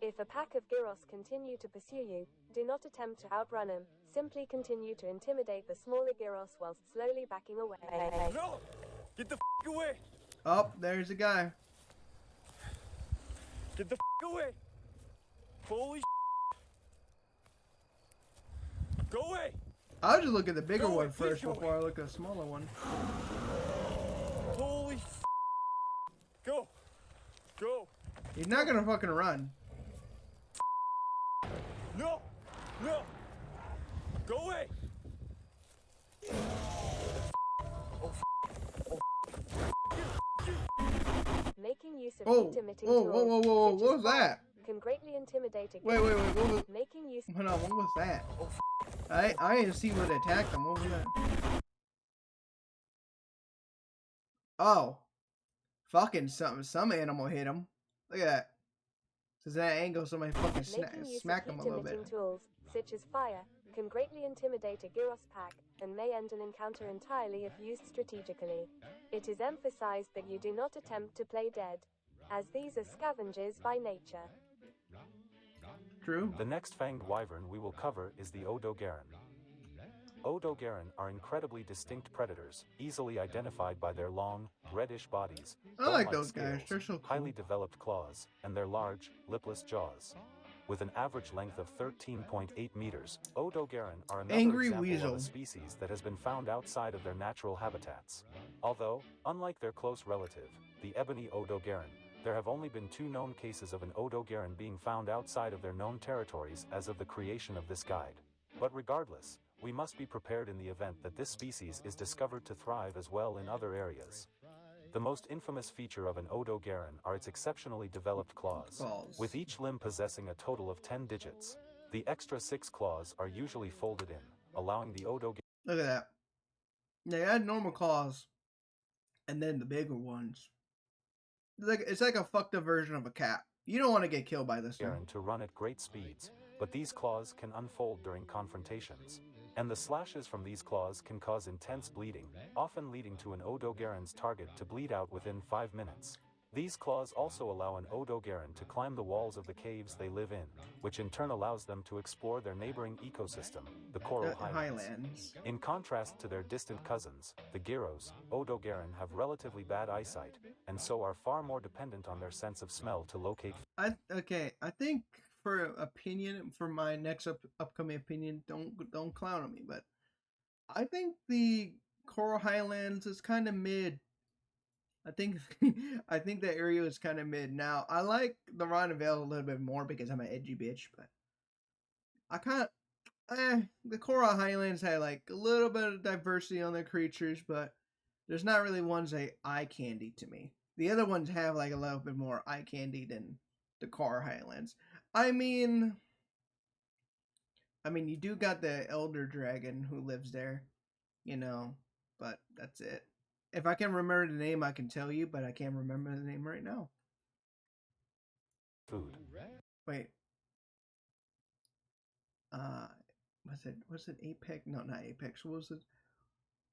[SPEAKER 6] If a pack of gyros continue to pursue you, do not attempt to outrun them. Simply continue to intimidate the smaller gyros whilst slowly backing away.
[SPEAKER 7] No! Get the f away!
[SPEAKER 1] Oh, there's a guy.
[SPEAKER 7] Get the f away! Holy Go away!
[SPEAKER 1] I'll just look at the bigger
[SPEAKER 7] Go away,
[SPEAKER 1] one first
[SPEAKER 7] please go
[SPEAKER 1] before I look at the smaller one.
[SPEAKER 7] Holy Go! Go!
[SPEAKER 1] He's not gonna fucking run.
[SPEAKER 7] No! No! Go away!
[SPEAKER 6] Making use of
[SPEAKER 1] Oh,
[SPEAKER 6] heat-emitting
[SPEAKER 1] whoa,
[SPEAKER 6] tools,
[SPEAKER 1] whoa, whoa, whoa,
[SPEAKER 6] such
[SPEAKER 1] what
[SPEAKER 6] as
[SPEAKER 1] was
[SPEAKER 6] fire,
[SPEAKER 1] that?
[SPEAKER 6] can greatly intimidate a
[SPEAKER 1] Wait,
[SPEAKER 6] gyros.
[SPEAKER 1] what was?
[SPEAKER 6] Making use
[SPEAKER 1] Hold on, what was that? I didn't see what attacked him. What was that? Oh, fucking something. Some animal hit him. Look at that. Since that angle, somebody fucking
[SPEAKER 6] Making use
[SPEAKER 1] smacked
[SPEAKER 6] of
[SPEAKER 1] him a little bit.
[SPEAKER 6] heat-emitting tools, such as fire, can greatly intimidate a gyros pack, and may end an encounter entirely if used strategically. It is emphasized that you do not attempt to play dead, as these are scavengers by nature.
[SPEAKER 1] True.
[SPEAKER 2] The next fanged wyvern we will cover is the Odogaron. Odogaron are incredibly distinct predators, easily identified by their long, reddish bodies,
[SPEAKER 1] I like
[SPEAKER 2] bone-like
[SPEAKER 1] those guys.
[SPEAKER 2] scales,
[SPEAKER 1] They're so cool.
[SPEAKER 2] highly developed claws, and their large, lipless jaws. With an average length of 13.8 meters, Odogaron are another
[SPEAKER 1] Angry
[SPEAKER 2] example
[SPEAKER 1] weasel.
[SPEAKER 2] of a species that has been found outside of their natural habitats. Although, unlike their close relative, the ebony Odogaron, there have only been 2 known cases of an Odogaron being found outside of their known territories as of the creation of this guide. But regardless, we must be prepared in the event that this species is discovered to thrive as well in other areas. The most infamous feature of an Odogaron are its exceptionally developed claws, with each limb possessing a total of 10 digits. The extra 6 claws are usually folded in, allowing the Odogaron.
[SPEAKER 1] Look at that. They had normal claws, and then the bigger ones. It's like a fucked up version of a cat. You don't want to get killed by this one.
[SPEAKER 2] To run at great speeds, but these claws can unfold during confrontations. And the slashes from these claws can cause intense bleeding, often leading to an Odogaron's target to bleed out within 5 minutes. These claws also allow an Odogaron to climb the walls of the caves they live in, which in turn allows them to explore their neighboring ecosystem, the Coral Highlands. In contrast to their distant cousins, the gyros, Odogaron have relatively bad eyesight, and so are far more dependent on their sense of smell to locate.
[SPEAKER 1] I think for my next upcoming opinion, don't clown on me, but I think the Coral Highlands is kind of mid. I think that area is kind of mid. Now I like the Rhine Vale a little bit more because I'm an edgy bitch, but I the Coral Highlands had like a little bit of diversity on their creatures, but there's not really ones that eye candy to me. The other ones have like a little bit more eye candy than the Coral Highlands. I mean, you do got the Elder Dragon who lives there, but that's it. If I can remember the name, I can tell you, but I can't remember the name right now.
[SPEAKER 2] Food.
[SPEAKER 1] Wait. Was it Apex? No, not Apex. What was it?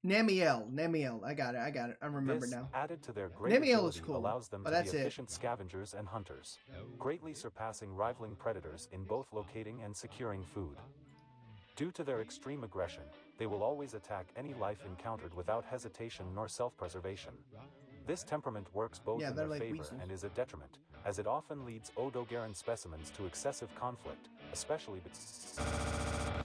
[SPEAKER 1] Namiel. I got it. I remember
[SPEAKER 2] This,
[SPEAKER 1] now.
[SPEAKER 2] added to their great
[SPEAKER 1] Namiel is
[SPEAKER 2] agility,
[SPEAKER 1] cool,
[SPEAKER 2] allows them
[SPEAKER 1] but
[SPEAKER 2] to
[SPEAKER 1] that's
[SPEAKER 2] be
[SPEAKER 1] it.
[SPEAKER 2] efficient scavengers and hunters, greatly surpassing rivaling predators in both locating and securing food. Due to their extreme aggression, they will always attack any life encountered without hesitation nor self-preservation. This temperament works both
[SPEAKER 1] Yeah,
[SPEAKER 2] in
[SPEAKER 1] they're
[SPEAKER 2] their
[SPEAKER 1] like
[SPEAKER 2] favor
[SPEAKER 1] weasels.
[SPEAKER 2] and is a detriment, as it often leads Odogaran specimens to excessive conflict, especially between.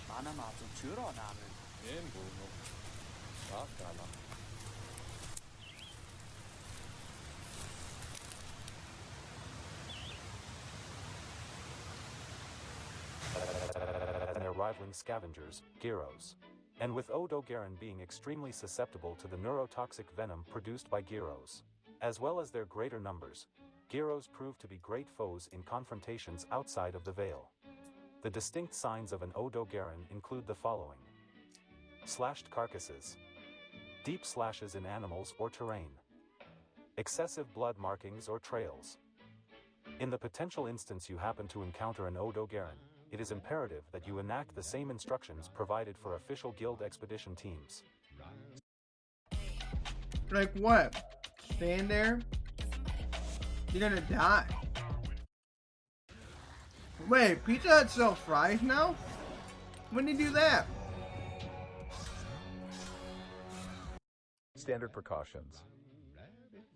[SPEAKER 8] 하나만 좀 줄어 나는.
[SPEAKER 2] And their rivaling scavengers, gyros. And with Odogaran being extremely susceptible to the neurotoxic venom produced by gyros, as well as their greater numbers, gyros prove to be great foes in confrontations outside of the Vale. The distinct signs of an Odogaran include the following: slashed carcasses, deep slashes in animals or terrain, excessive blood markings or trails. In the potential instance you happen to encounter an Odogaran, it is imperative that you enact the same instructions provided for official guild expedition teams.
[SPEAKER 1] Like what? Stand there? You're gonna die. Wait, Pizza Hut sells fries now? When did you do that?
[SPEAKER 9] Standard precautions.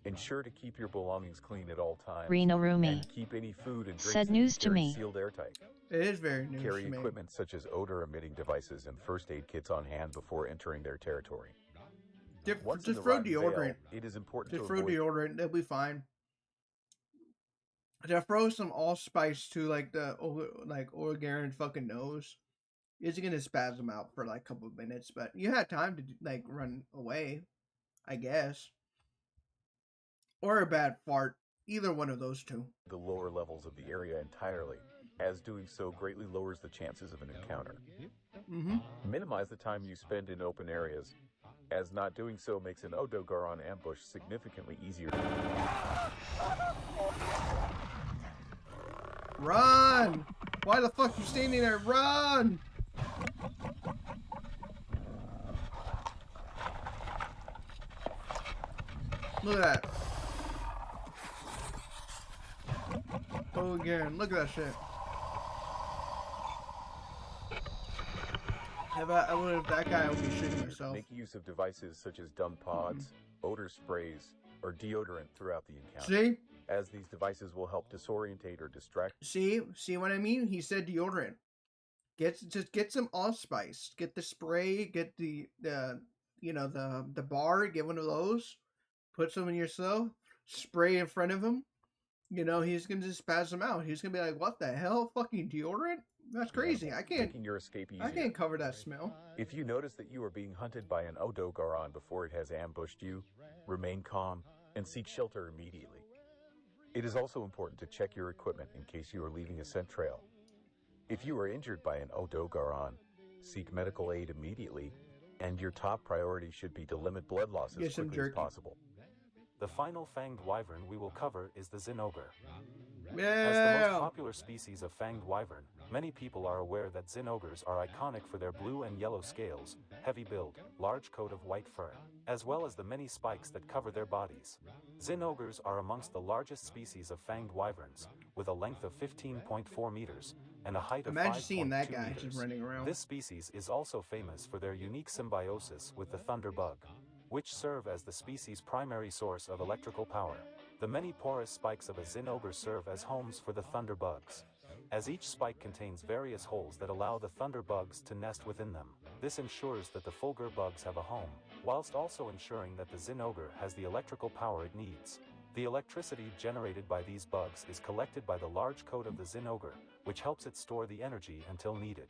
[SPEAKER 9] Ensure to keep your belongings clean at all times.
[SPEAKER 5] Reno Rumi.
[SPEAKER 9] And keep any food and drinks
[SPEAKER 5] Said
[SPEAKER 9] that you
[SPEAKER 5] news to
[SPEAKER 9] carry
[SPEAKER 5] me.
[SPEAKER 9] sealed airtight.
[SPEAKER 1] It is very new
[SPEAKER 9] Carry
[SPEAKER 1] to me.
[SPEAKER 9] equipment such as odor-emitting devices and first aid kits on hand before entering their territory. Once in
[SPEAKER 1] Just
[SPEAKER 9] the
[SPEAKER 1] throw
[SPEAKER 9] Rotten
[SPEAKER 1] deodorant.
[SPEAKER 9] Vale, it is important
[SPEAKER 1] Just
[SPEAKER 9] to
[SPEAKER 1] throw
[SPEAKER 9] avoid
[SPEAKER 1] deodorant. They'll be fine. Just throw some allspice to like the Oregaran fucking nose. It's gonna spasm out for like a couple of minutes, but you had time to like run away, I guess. Or a bad fart. Either one of those two.
[SPEAKER 9] the lower levels of the area entirely, as doing so greatly lowers the chances of an encounter.
[SPEAKER 1] Mm-hmm.
[SPEAKER 9] Minimize the time you spend in open areas, as not doing so makes an Odogaran ambush significantly easier.
[SPEAKER 1] Run! Why the fuck you standing there? Run! Look at that. Oh, again. Look at that shit. If I would have that guy, I would be shitting myself.
[SPEAKER 9] Make use of devices such as dumb pods, odor sprays, or deodorant throughout the encounter,
[SPEAKER 1] See?
[SPEAKER 9] as these devices will help disorientate or distract.
[SPEAKER 1] See what I mean? He said deodorant. Just get some allspice. Get the spray. Get the bar. Get one of those. Put some in yourself. Spray in front of him. You know, he's gonna just spaz him out. He's gonna be like, "What the hell? Fucking deodorant? That's crazy. I can't.
[SPEAKER 9] Making your escape easier.
[SPEAKER 1] I can't cover that smell."
[SPEAKER 9] If you notice that you are being hunted by an Odogaran before it has ambushed you, remain calm and seek shelter immediately. It is also important to check your equipment in case you are leaving a scent trail. If you are injured by an Odogaran, seek medical aid immediately, and your top priority should be to limit blood loss
[SPEAKER 1] Get
[SPEAKER 9] as
[SPEAKER 1] some
[SPEAKER 9] quickly as
[SPEAKER 1] jerky.
[SPEAKER 9] possible.
[SPEAKER 2] The final fanged wyvern we will cover is the Zinogre. As the
[SPEAKER 1] Yeah.
[SPEAKER 2] most popular species of fanged wyvern, many people are aware that Zinogres are iconic for their blue and yellow scales, heavy build, large coat of white fur, as well as the many spikes that cover their bodies. Zinogres are amongst the largest species of fanged wyverns, with a length of 15.4 meters and a height of
[SPEAKER 1] Imagine seeing that
[SPEAKER 2] 5.2
[SPEAKER 1] guy
[SPEAKER 2] meters.
[SPEAKER 1] just running around.
[SPEAKER 2] This species is also famous for their unique symbiosis with the thunderbug, which serve as the species' primary source of electrical power. The many porous spikes of a Zinogre serve as homes for the thunderbugs, as each spike contains various holes that allow the thunderbugs to nest within them. This ensures that the Fulgur bugs have a home, whilst also ensuring that the Zinogre has the electrical power it needs. The electricity generated by these bugs is collected by the large coat of the Zinogre, which helps it store the energy until needed.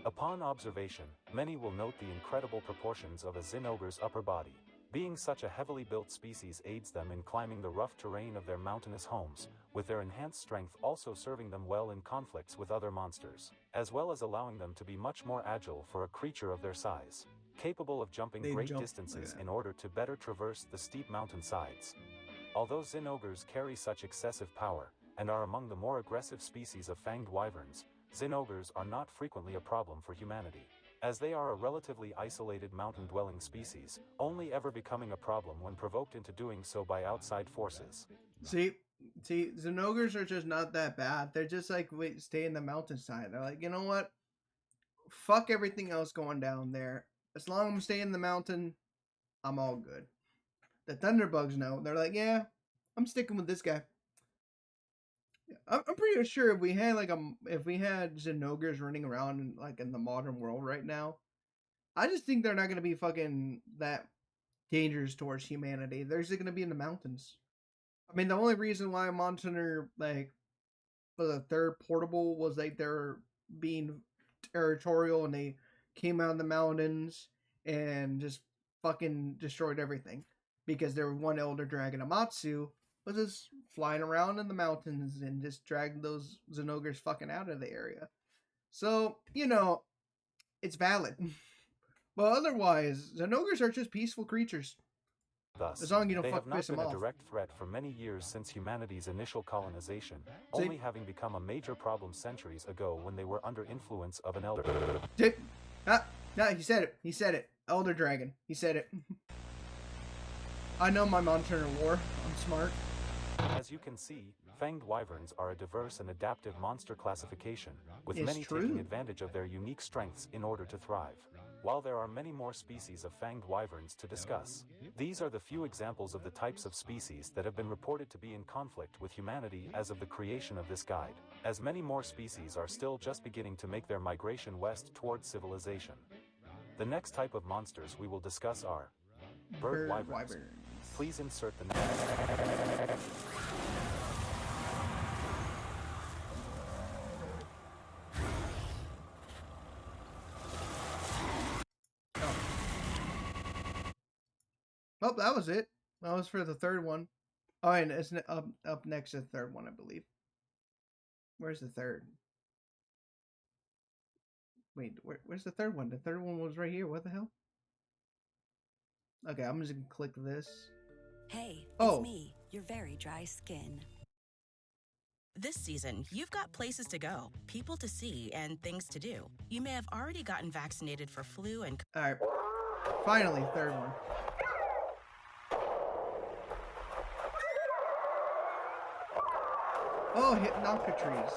[SPEAKER 2] Upon observation, many will note the incredible proportions of a Zinogre's upper body. Being such a heavily built species aids them in climbing the rough terrain of their mountainous homes, with their enhanced strength also serving them well in conflicts with other monsters, as well as allowing them to be much more agile for a creature of their size, capable of jumping
[SPEAKER 1] They
[SPEAKER 2] great
[SPEAKER 1] jump like
[SPEAKER 2] distances
[SPEAKER 1] that.
[SPEAKER 2] in order to better traverse the steep mountain sides. Although Zinogres carry such excessive power, and are among the more aggressive species of fanged wyverns, zinogres are not frequently a problem for humanity, as they are a relatively isolated mountain-dwelling species, only ever becoming a problem when provoked into doing so by outside forces.
[SPEAKER 1] See, zinogres are just not that bad. They're just like, wait, stay in the mountainside. They're like, you know what? Fuck everything else going down there. As long as I'm staying in the mountain, I'm all good. The thunderbugs know. They're like, yeah, I'm sticking with this guy. I'm pretty sure if we had zinogres running around in the modern world right now, I just think they're not gonna be fucking that dangerous towards humanity. They're just gonna be in the mountains. I mean, the only reason why Monster Hunter for the third portable was like they're being territorial and they came out of the mountains and just fucking destroyed everything because there was one elder dragon, Amatsu, was just flying around in the mountains and just dragging those zinogres fucking out of the area. So, it's valid. But otherwise, zinogres are just peaceful creatures.
[SPEAKER 2] Thus,
[SPEAKER 1] as long as you don't
[SPEAKER 2] they
[SPEAKER 1] fuck
[SPEAKER 2] have not
[SPEAKER 1] piss them
[SPEAKER 2] been a
[SPEAKER 1] off.
[SPEAKER 2] direct threat for many years since humanity's initial colonization, only having become a major problem centuries ago when they were under influence of an elder.
[SPEAKER 1] No, he said it. He said it. Elder Dragon. He said it. I know my Monster Hunter lore. I'm smart.
[SPEAKER 2] As you can see, fanged wyverns are a diverse and adaptive monster classification, with
[SPEAKER 1] It's
[SPEAKER 2] many
[SPEAKER 1] true.
[SPEAKER 2] taking advantage of their unique strengths in order to thrive. While there are many more species of fanged wyverns to discuss, these are the few examples of the types of species that have been reported to be in conflict with humanity as of the creation of this guide, as many more species are still just beginning to make their migration west towards civilization. The next type of monsters we will discuss are bird wyverns. Please insert the next.
[SPEAKER 1] Oh, that was it. That was for the third one. Oh, and it's up next to the third one, I believe. Where's the third? Wait, where's the third one? The third one was right here. What the hell? Okay, I'm just gonna click this.
[SPEAKER 4] Hey,
[SPEAKER 1] Oh.
[SPEAKER 4] it's me, your very dry skin.
[SPEAKER 10] This season, you've got places to go, people to see, and things to do. You may have already gotten vaccinated for flu and...
[SPEAKER 1] Alright. Finally, third one. Oh, Hypnocrates.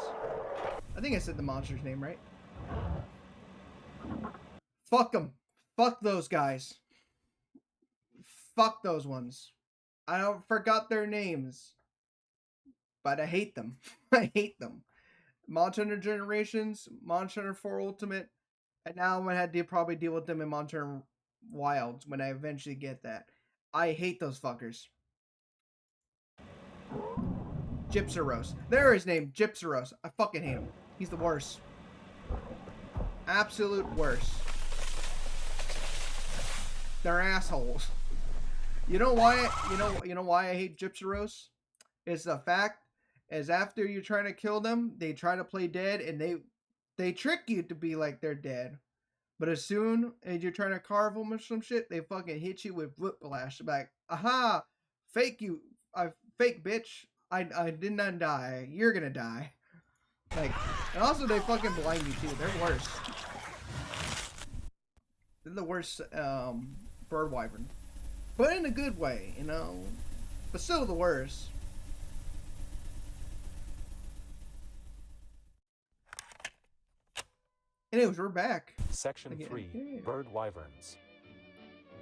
[SPEAKER 1] I think I said the monster's name right. Fuck them. Fuck those guys. Fuck those ones. I forgot their names. But I hate them. I hate them. Monster Hunter Generations, Monster Hunter 4 Ultimate, and now I'm going to have to probably deal with them in Monster Hunter Wilds when I eventually get that. I hate those fuckers. Gypsaros. There his name, Gypsaros. I fucking hate him. He's the worst. Absolute worst. They're assholes. You know why? You know why I hate Gypsaros? It's the fact is after you're trying to kill them, they try to play dead and they trick you to be like they're dead. But as soon as you're trying to carve them or some shit, they fucking hit you with whiplash. Like, aha, fake you, fake bitch. I did not die. You're gonna die. Like, and also they fucking blind you too. They're worse. They're the worst bird wyvern, but in a good way, you know. But still the worst. Anyways, we're back.
[SPEAKER 2] Section 3, Bird Wyverns.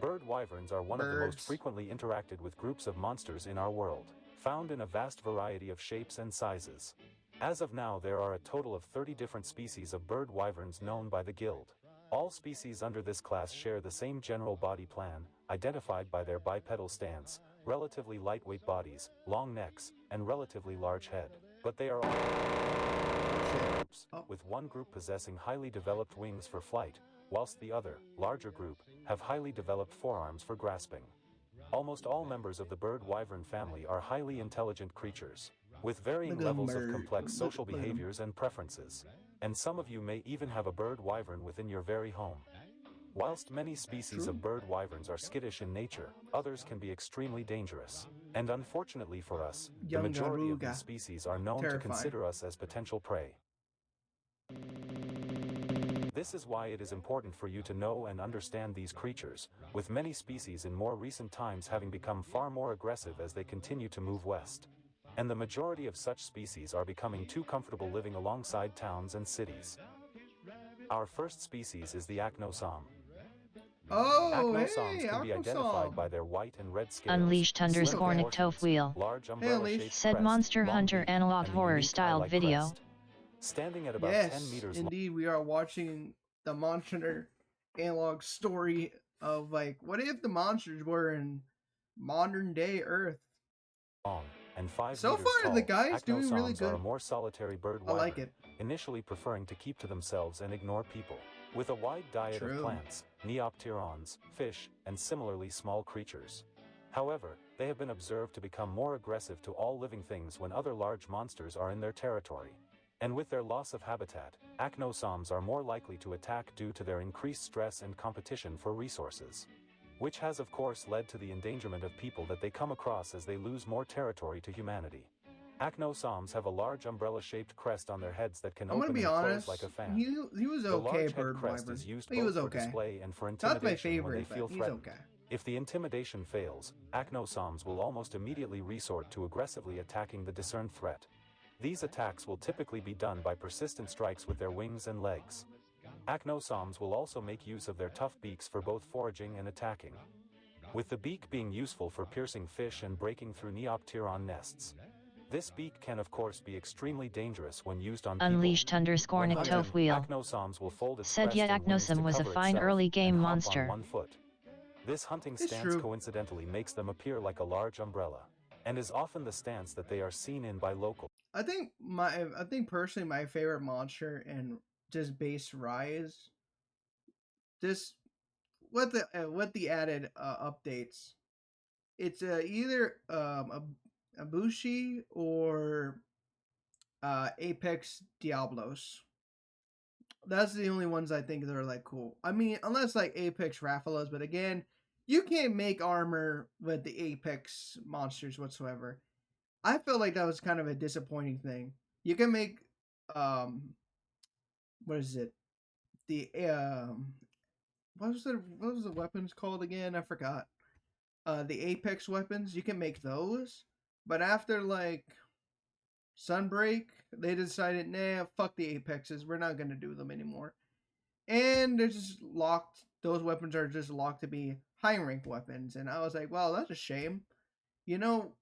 [SPEAKER 2] Bird wyverns are one of the most frequently interacted with groups of monsters in our world, found in a vast variety of shapes and sizes. As of now, there are a total of 30 different species of bird wyverns known by the Guild. All species under this class share the same general body plan, identified by their bipedal stance, relatively lightweight bodies, long necks, and relatively large head. But they are all groups, with one group possessing highly developed wings for flight, whilst the other, larger group, have highly developed forearms for grasping. Almost all members of the bird wyvern family are highly intelligent creatures, with varying levels of complex social behaviors and preferences. And some of you may even have a bird wyvern within your very home. Whilst many species
[SPEAKER 1] True.
[SPEAKER 2] of bird wyverns are skittish in nature, others can be extremely dangerous. And unfortunately for us, the
[SPEAKER 1] Young
[SPEAKER 2] majority of
[SPEAKER 1] Garuga.
[SPEAKER 2] these species are known
[SPEAKER 1] Terrifying.
[SPEAKER 2] to consider us as potential prey. This is why it is important for you to know and understand these creatures, with many species in more recent times having become far more aggressive as they continue to move west. And the majority of such species are becoming too comfortable living alongside towns and cities. Our first species is the acnosom.
[SPEAKER 1] Oh,
[SPEAKER 2] Acnosoms
[SPEAKER 1] hey,
[SPEAKER 2] can be identified
[SPEAKER 1] Aquasom.
[SPEAKER 2] by their white and red scales,
[SPEAKER 5] Unleashed
[SPEAKER 2] slim
[SPEAKER 5] _
[SPEAKER 2] proportions,
[SPEAKER 5] Nictofwheel.
[SPEAKER 2] large
[SPEAKER 1] Unleashed.
[SPEAKER 2] umbrella-shaped
[SPEAKER 5] Said
[SPEAKER 2] crest,
[SPEAKER 5] Monster
[SPEAKER 2] long
[SPEAKER 5] Hunter
[SPEAKER 2] beak,
[SPEAKER 5] analog
[SPEAKER 2] and a
[SPEAKER 5] horror
[SPEAKER 2] unique
[SPEAKER 5] style
[SPEAKER 2] eye-like
[SPEAKER 5] video.
[SPEAKER 2] crest. Standing at about 10
[SPEAKER 1] Yes,
[SPEAKER 2] meters long.
[SPEAKER 1] indeed, we are watching the monster analog story of like, what if the monsters were in modern day Earth?
[SPEAKER 2] And 5
[SPEAKER 1] So
[SPEAKER 2] meters
[SPEAKER 1] far,
[SPEAKER 2] tall,
[SPEAKER 1] the guy's doing really
[SPEAKER 2] acnosoms are a
[SPEAKER 1] good.
[SPEAKER 2] more solitary bird
[SPEAKER 1] I like
[SPEAKER 2] wyvern,
[SPEAKER 1] it.
[SPEAKER 2] initially preferring to keep to themselves and ignore people. With a wide diet
[SPEAKER 1] True.
[SPEAKER 2] of plants, neopterons, fish, and similarly small creatures. However, they have been observed to become more aggressive to all living things when other large monsters are in their territory. And with their loss of habitat, acnosoms are more likely to attack due to their increased stress and competition for resources. Which has of course led to the endangerment of people that they come across as they lose more territory to humanity. Acnosoms have a large umbrella-shaped crest on their heads that can
[SPEAKER 1] I'm gonna
[SPEAKER 2] open
[SPEAKER 1] be
[SPEAKER 2] and close
[SPEAKER 1] honest.
[SPEAKER 2] like a fan.
[SPEAKER 1] He was
[SPEAKER 2] The
[SPEAKER 1] okay,
[SPEAKER 2] large head
[SPEAKER 1] bird
[SPEAKER 2] crest
[SPEAKER 1] wyvern.
[SPEAKER 2] is used
[SPEAKER 1] He
[SPEAKER 2] both
[SPEAKER 1] was
[SPEAKER 2] for
[SPEAKER 1] okay.
[SPEAKER 2] display and for
[SPEAKER 1] Not my
[SPEAKER 2] intimidation when they
[SPEAKER 1] favorite,
[SPEAKER 2] feel
[SPEAKER 1] but he's
[SPEAKER 2] threatened.
[SPEAKER 1] okay.
[SPEAKER 2] If the intimidation fails, acnosoms will almost immediately resort to aggressively attacking the discerned threat. These attacks will typically be done by persistent strikes with their wings and legs. Acnosoms will also make use of their tough beaks for both foraging and attacking, with the beak being useful for piercing fish and breaking through neopteron nests. This beak can of course be extremely dangerous when used on people.
[SPEAKER 5] Unleashed _
[SPEAKER 2] When hunting,
[SPEAKER 5] Nictofwheel.
[SPEAKER 2] acnosoms will fold its
[SPEAKER 5] Said
[SPEAKER 2] crest
[SPEAKER 5] yet
[SPEAKER 2] and wings to
[SPEAKER 5] Acnosum was a
[SPEAKER 2] cover
[SPEAKER 5] fine
[SPEAKER 2] itself
[SPEAKER 5] early game
[SPEAKER 2] and hop
[SPEAKER 5] monster.
[SPEAKER 2] on one foot. This hunting
[SPEAKER 1] It's
[SPEAKER 2] stance
[SPEAKER 1] true.
[SPEAKER 2] coincidentally makes them appear like a large umbrella, and is often the stance that they are seen in by locals.
[SPEAKER 1] I think personally my favorite monster and just base Rise, just with the added updates, it's either Abushi or Apex Diablos. That's the only ones I think that are like cool. I mean, unless like Apex Rathalos, but again, you can't make armor with the Apex monsters whatsoever. I felt like that was kind of a disappointing thing. You can make what is it? The what was the weapons called again? I forgot. The Apex weapons, you can make those, but after like Sunbreak, they decided, nah, fuck the Apexes, we're not gonna do them anymore. And they're just locked, those weapons are just locked to be high rank weapons, and I was like, wow, that's a shame. You know,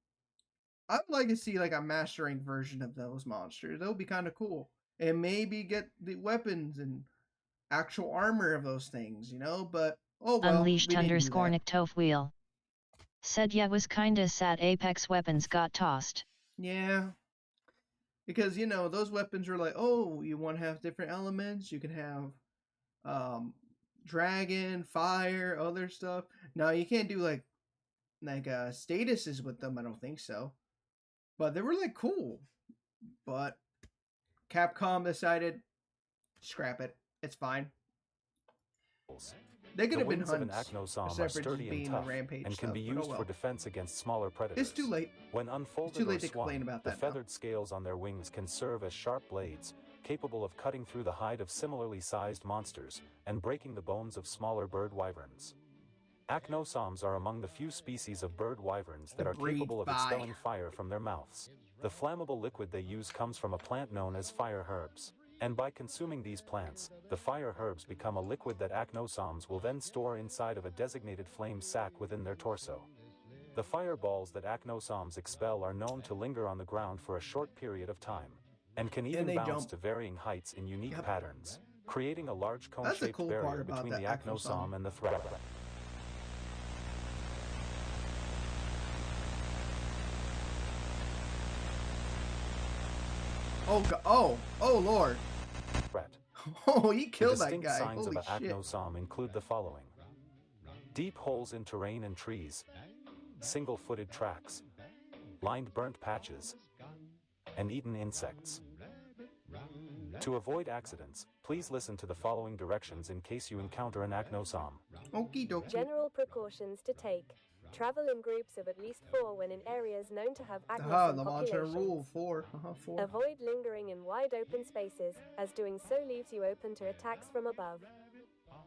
[SPEAKER 1] I would like to see like a master rank version of those monsters. That would be kind of cool. And maybe get the weapons and actual armor of those things, you know? But, oh well,
[SPEAKER 5] Unleashed
[SPEAKER 1] we didn't do
[SPEAKER 5] _
[SPEAKER 1] that.
[SPEAKER 5] Nictofwheel. Said yeah was kinda sad Apex weapons got tossed.
[SPEAKER 1] Yeah. Because, you know, those weapons are like, oh, you want to have different elements. You can have dragon, fire, other stuff. Now, you can't do like statuses with them. I don't think so. But they were like cool. But Capcom decided, scrap it. It's fine. They could
[SPEAKER 2] The
[SPEAKER 1] have been
[SPEAKER 2] wings of an
[SPEAKER 1] hunts,
[SPEAKER 2] acnosom
[SPEAKER 1] except
[SPEAKER 2] are
[SPEAKER 1] for just
[SPEAKER 2] sturdy and
[SPEAKER 1] being the
[SPEAKER 2] tough,
[SPEAKER 1] rampage
[SPEAKER 2] and can
[SPEAKER 1] stuff,
[SPEAKER 2] be
[SPEAKER 1] but oh
[SPEAKER 2] used for
[SPEAKER 1] well.
[SPEAKER 2] defense against smaller predators.
[SPEAKER 1] It's too late.
[SPEAKER 2] When unfolded
[SPEAKER 1] It's too late
[SPEAKER 2] or
[SPEAKER 1] to complain
[SPEAKER 2] swung,
[SPEAKER 1] about
[SPEAKER 2] the
[SPEAKER 1] that now.
[SPEAKER 2] feathered scales on their wings can serve as sharp blades, capable of cutting through the hide of similarly sized monsters, and breaking the bones of smaller bird wyverns. Acnosoms are among the few species of bird wyverns that
[SPEAKER 1] The
[SPEAKER 2] are
[SPEAKER 1] breed
[SPEAKER 2] capable of
[SPEAKER 1] by.
[SPEAKER 2] expelling fire from their mouths. The flammable liquid they use comes from a plant known as fire herbs. And by consuming these plants, the fire herbs become a liquid that acnosoms will then store inside of a designated flame sac within their torso. The fireballs that acnosoms expel are known to linger on the ground for a short period of time, and can even
[SPEAKER 1] they
[SPEAKER 2] bounce
[SPEAKER 1] jump.
[SPEAKER 2] to varying heights in unique
[SPEAKER 1] Yep.
[SPEAKER 2] patterns, creating a large
[SPEAKER 1] That's the
[SPEAKER 2] cone-shaped
[SPEAKER 1] cool part
[SPEAKER 2] barrier
[SPEAKER 1] about
[SPEAKER 2] between
[SPEAKER 1] the
[SPEAKER 2] the acnosom
[SPEAKER 1] acnosom.
[SPEAKER 2] and the threat.
[SPEAKER 1] Oh Lord.
[SPEAKER 2] threat.
[SPEAKER 1] Oh, he
[SPEAKER 2] The
[SPEAKER 1] killed that
[SPEAKER 2] distinct
[SPEAKER 1] guy.
[SPEAKER 2] signs
[SPEAKER 1] Holy
[SPEAKER 2] of an
[SPEAKER 1] shit.
[SPEAKER 2] acnosom include the following: deep holes in terrain and trees, single-footed tracks, lined burnt patches, and eaten insects. To avoid accidents, please listen to the following directions in case you encounter an Agnosom.
[SPEAKER 1] Okie dokie.
[SPEAKER 6] General precautions to take. Travel in groups of at least 4 when in areas known to have
[SPEAKER 1] Ah,
[SPEAKER 6] agnosom
[SPEAKER 1] the Monster
[SPEAKER 6] populations.
[SPEAKER 1] rule 4. 4.
[SPEAKER 6] Avoid lingering in wide open spaces, as doing so leaves you open to attacks from above.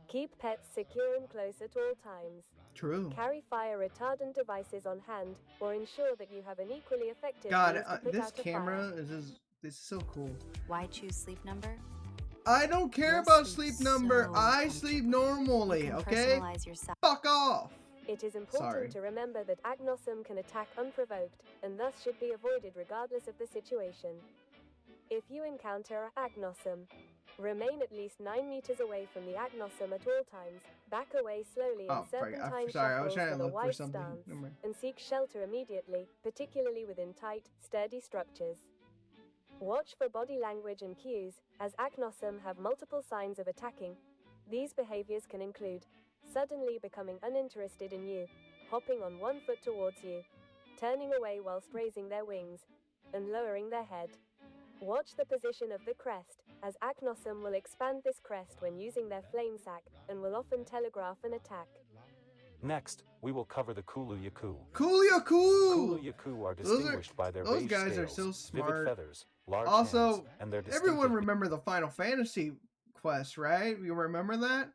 [SPEAKER 6] Keep pets secure and close at all times.
[SPEAKER 1] True.
[SPEAKER 6] Carry fire retardant devices on hand, or ensure that you have an equally effective
[SPEAKER 1] God,
[SPEAKER 6] means to put
[SPEAKER 1] this
[SPEAKER 6] out a
[SPEAKER 1] camera
[SPEAKER 6] fire.
[SPEAKER 1] this is so cool.
[SPEAKER 4] Why choose Sleep Number?
[SPEAKER 1] I don't care
[SPEAKER 4] You'll
[SPEAKER 1] about
[SPEAKER 4] sleep
[SPEAKER 1] sleep number.
[SPEAKER 4] so
[SPEAKER 1] I sleep normally,
[SPEAKER 4] You can
[SPEAKER 1] okay?
[SPEAKER 4] personalize your side.
[SPEAKER 1] Fuck off.
[SPEAKER 6] It is important
[SPEAKER 1] Sorry.
[SPEAKER 6] to remember that agnosom can attack unprovoked, and thus should be avoided regardless of the situation. If you encounter a agnosom, remain at least 9 meters away from the agnosom at all times, back away slowly in
[SPEAKER 1] Oh, fuck,
[SPEAKER 6] serpentine
[SPEAKER 1] sorry, I was
[SPEAKER 6] shuffles
[SPEAKER 1] trying to
[SPEAKER 6] with a
[SPEAKER 1] look for
[SPEAKER 6] wide
[SPEAKER 1] something.
[SPEAKER 6] stance,
[SPEAKER 1] Never mind.
[SPEAKER 6] and seek shelter immediately, particularly within tight, sturdy structures. Watch for body language and cues, as agnosom have multiple signs of attacking. These behaviors can include suddenly becoming uninterested in you, hopping on one foot towards you, turning away whilst raising their wings, and lowering their head. Watch the position of the crest, as agnosom will expand this crest when using their flame sac, and will often telegraph an attack.
[SPEAKER 2] Next, we will cover the Kulu Yaku.
[SPEAKER 1] Coolio cool.
[SPEAKER 2] Kulu Yaku are
[SPEAKER 1] Those are-
[SPEAKER 2] distinguished by their
[SPEAKER 1] those
[SPEAKER 2] beige
[SPEAKER 1] guys are
[SPEAKER 2] scales,
[SPEAKER 1] so
[SPEAKER 2] vivid
[SPEAKER 1] smart.
[SPEAKER 2] feathers, large
[SPEAKER 1] Also,
[SPEAKER 2] hands, and their distinctive
[SPEAKER 1] everyone remember the Final Fantasy quest, right? You remember that?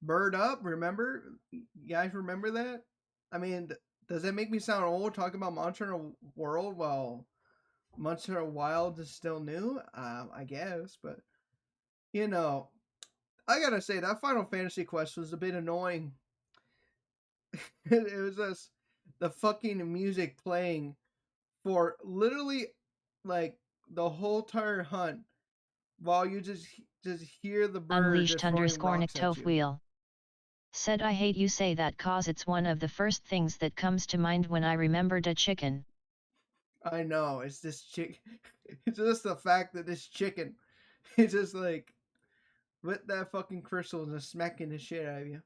[SPEAKER 1] Bird Up, remember? You guys remember that? I mean, does that make me sound old talking about Monster Hunter World while Monster Hunter Wild is still new? I guess, but you know, I gotta say that Final Fantasy quest was a bit annoying. It was just the fucking music playing for literally like the whole entire hunt, while you just hear the bird
[SPEAKER 5] Unleashed
[SPEAKER 1] just throwing
[SPEAKER 5] _
[SPEAKER 1] rocks at
[SPEAKER 5] Nictoph
[SPEAKER 1] you.
[SPEAKER 5] wheel. Said I hate you say that cause it's one of the first things that comes to mind when I remember the chicken.
[SPEAKER 1] I know, it's this chick. It's just the fact that this chicken is just like with that fucking crystal and just smacking the shit out of you.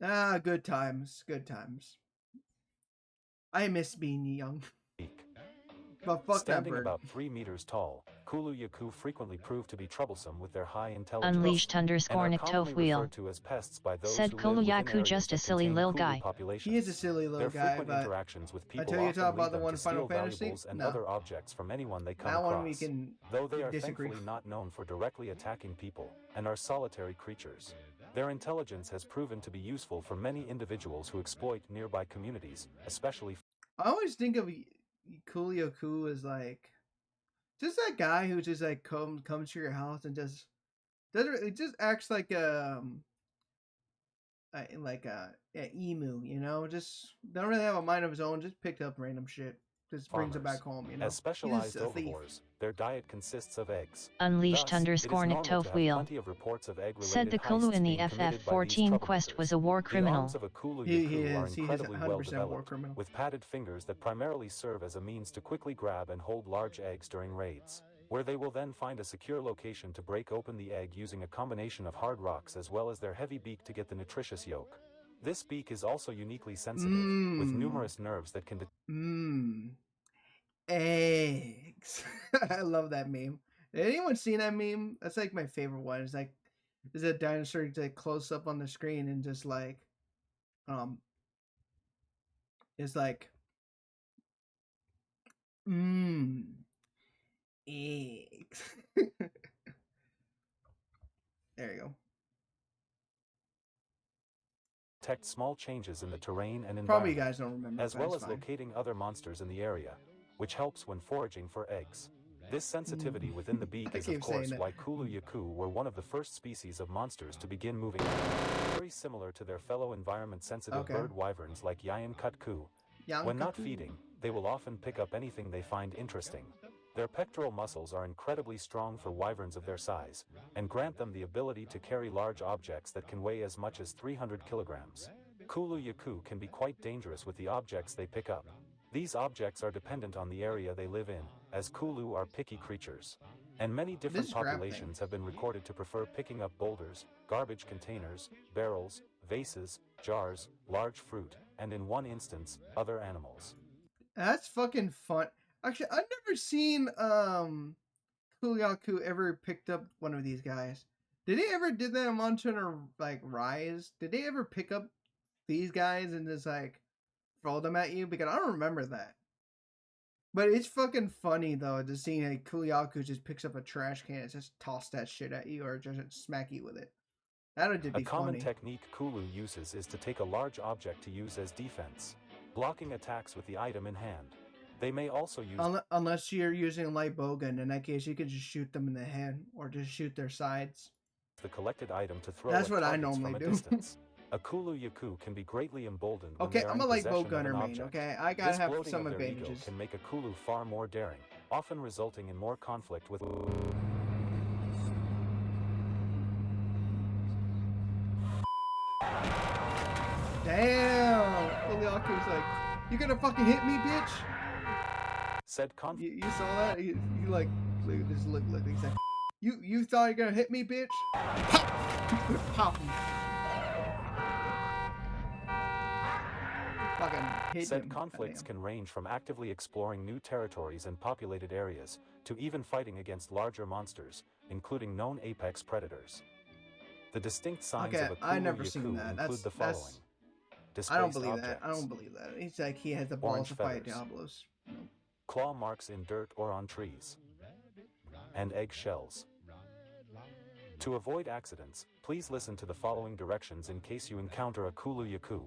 [SPEAKER 1] Ah, good times, good times. I miss being young.
[SPEAKER 2] beak.
[SPEAKER 1] But fuck that
[SPEAKER 2] Standing
[SPEAKER 1] bird.
[SPEAKER 2] about 3 meters tall, Kulu Yaku frequently prove to be troublesome with their high intelligence.
[SPEAKER 5] Unleashed _
[SPEAKER 2] and are
[SPEAKER 5] Nictoph
[SPEAKER 2] commonly
[SPEAKER 5] wheel.
[SPEAKER 2] referred to as pests by those
[SPEAKER 5] Said
[SPEAKER 2] who
[SPEAKER 5] Kulu
[SPEAKER 2] live within
[SPEAKER 5] Yaku
[SPEAKER 2] areas
[SPEAKER 5] just a
[SPEAKER 2] that
[SPEAKER 5] silly
[SPEAKER 2] contain
[SPEAKER 5] little
[SPEAKER 2] Kulu
[SPEAKER 5] guy.
[SPEAKER 2] populations.
[SPEAKER 1] He is a silly little
[SPEAKER 2] Their
[SPEAKER 1] guy,
[SPEAKER 2] frequent
[SPEAKER 1] but
[SPEAKER 2] interactions with people
[SPEAKER 1] until you
[SPEAKER 2] often
[SPEAKER 1] talk about
[SPEAKER 2] lead
[SPEAKER 1] the
[SPEAKER 2] them
[SPEAKER 1] one
[SPEAKER 2] to
[SPEAKER 1] in Final
[SPEAKER 2] steal
[SPEAKER 1] Fantasy,
[SPEAKER 2] valuables and
[SPEAKER 1] no.
[SPEAKER 2] other objects from anyone they come
[SPEAKER 1] That
[SPEAKER 2] across.
[SPEAKER 1] one we can
[SPEAKER 2] Though they are
[SPEAKER 1] disagree.
[SPEAKER 2] thankfully not known for directly attacking people, and are solitary creatures. Their intelligence has proven to be useful for many individuals who exploit nearby communities, especially.
[SPEAKER 1] I always think of Coolio as like just that guy who just like comes to your house and just doesn't. It just acts like like a emu, you know. Just don't really have a mind of his own. Just picked up random shit. Just brings it
[SPEAKER 2] farmers.
[SPEAKER 1] back home, you know.
[SPEAKER 2] As specialized
[SPEAKER 1] He's a thief.
[SPEAKER 2] herbivores, their diet consists of eggs.
[SPEAKER 5] Unleashed
[SPEAKER 2] Thus, it is
[SPEAKER 5] _
[SPEAKER 2] normal to
[SPEAKER 5] Nictoph
[SPEAKER 2] have
[SPEAKER 5] wheel.
[SPEAKER 2] plenty of reports of egg-related
[SPEAKER 5] Said the Kulu
[SPEAKER 2] heists
[SPEAKER 5] in the
[SPEAKER 2] being committed by these
[SPEAKER 5] FF14 quest
[SPEAKER 2] troublemakers.
[SPEAKER 5] was a war
[SPEAKER 2] The
[SPEAKER 5] criminal.
[SPEAKER 2] arms of a Kulu
[SPEAKER 1] He
[SPEAKER 2] Yaku are
[SPEAKER 1] is. He is
[SPEAKER 2] incredibly
[SPEAKER 1] 100%
[SPEAKER 2] well
[SPEAKER 1] war
[SPEAKER 2] developed,
[SPEAKER 1] criminal.
[SPEAKER 2] with padded fingers that primarily serve as a means to quickly grab and hold large eggs during raids, where they will then find a secure location to break open the egg using a combination of hard rocks as well as their heavy beak to get the nutritious yolk. This beak is also uniquely sensitive, with numerous nerves that can
[SPEAKER 1] Eggs. I love that meme. Anyone seen that meme? That's like my favorite one. It's like there's a dinosaur like close up on the screen and just like it's like eggs. There you go.
[SPEAKER 2] detect small changes in the terrain and
[SPEAKER 1] Probably
[SPEAKER 2] environment,
[SPEAKER 1] you guys don't remember,
[SPEAKER 2] as
[SPEAKER 1] but
[SPEAKER 2] well
[SPEAKER 1] it's
[SPEAKER 2] as
[SPEAKER 1] fine.
[SPEAKER 2] locating other monsters in the area, which helps when foraging for eggs. This sensitivity within the beak
[SPEAKER 1] I
[SPEAKER 2] is of
[SPEAKER 1] keep saying
[SPEAKER 2] course
[SPEAKER 1] it.
[SPEAKER 2] why Kulu Yaku were one of the first species of monsters to begin moving, very similar to their fellow environment-sensitive
[SPEAKER 1] Okay.
[SPEAKER 2] bird wyverns like Yayan Kutku. When not feeding, they will often pick up anything they find interesting. Their pectoral muscles are incredibly strong for wyverns of their size, and grant them the ability to carry large objects that can weigh as much as 300 kilograms. Kulu Yaku can be quite dangerous with the objects they pick up. These objects are dependent on the area they live in, as Kulu are picky creatures. And many different
[SPEAKER 1] This grab thing.
[SPEAKER 2] populations have been recorded to prefer picking up boulders, garbage containers, barrels, vases, jars, large fruit, and in one instance, other animals.
[SPEAKER 1] That's fucking fun. Actually, I've never seen Kuliaku ever picked up one of these guys. Did they ever did that in Monster Hunter like Rise? Did they ever pick up these guys and just like throw them at you? Because I don't remember that. But it's fucking funny though to see like Kuliaku just picks up a trash can and just toss that shit at you or just smack you with it. That would be
[SPEAKER 2] A common
[SPEAKER 1] funny.
[SPEAKER 2] technique Kulu uses is to take a large object to use as defense, blocking attacks with the item in hand. They may also use
[SPEAKER 1] Unless you're using a light bowgun, in that case you could just shoot them in the head or just shoot their sides.
[SPEAKER 2] the collected item to throw
[SPEAKER 1] That's
[SPEAKER 2] at
[SPEAKER 1] what I
[SPEAKER 2] targets
[SPEAKER 1] normally
[SPEAKER 2] from a
[SPEAKER 1] do.
[SPEAKER 2] distance. A Kulu Yaku can be greatly emboldened when
[SPEAKER 1] Okay,
[SPEAKER 2] they are
[SPEAKER 1] I'm
[SPEAKER 2] in
[SPEAKER 1] a light
[SPEAKER 2] possession of
[SPEAKER 1] bowgunner
[SPEAKER 2] an
[SPEAKER 1] main,
[SPEAKER 2] object.
[SPEAKER 1] okay? I gotta
[SPEAKER 2] This
[SPEAKER 1] have
[SPEAKER 2] bloating
[SPEAKER 1] some
[SPEAKER 2] of their ego
[SPEAKER 1] advantages.
[SPEAKER 2] can make a Kulu far more daring, often resulting in more conflict with
[SPEAKER 1] Damn! Kuliaku's like, you gonna fucking hit me, bitch?
[SPEAKER 2] said conflict.
[SPEAKER 1] You saw that? You like, just look, he's like, you thought you're gonna hit me, bitch? Pop! Pop him. Fucking hit
[SPEAKER 2] Said
[SPEAKER 1] him.
[SPEAKER 2] conflicts
[SPEAKER 1] Goddamn.
[SPEAKER 2] can range from actively exploring new territories and populated areas, to even fighting against larger monsters, including known apex predators. The distinct signs
[SPEAKER 1] Okay,
[SPEAKER 2] of a
[SPEAKER 1] I
[SPEAKER 2] Kulu
[SPEAKER 1] never seen
[SPEAKER 2] Yaku
[SPEAKER 1] that.
[SPEAKER 2] include the
[SPEAKER 1] That's-
[SPEAKER 2] following.
[SPEAKER 1] I don't
[SPEAKER 2] Displaced
[SPEAKER 1] believe that. I
[SPEAKER 2] objects,
[SPEAKER 1] don't believe that. He's like, he has the balls
[SPEAKER 2] Orange
[SPEAKER 1] to fight
[SPEAKER 2] feathers.
[SPEAKER 1] Diablos.
[SPEAKER 2] claw marks in dirt or on trees, and egg shells. To avoid accidents, please listen to the following directions in case you encounter a Kulu Yaku.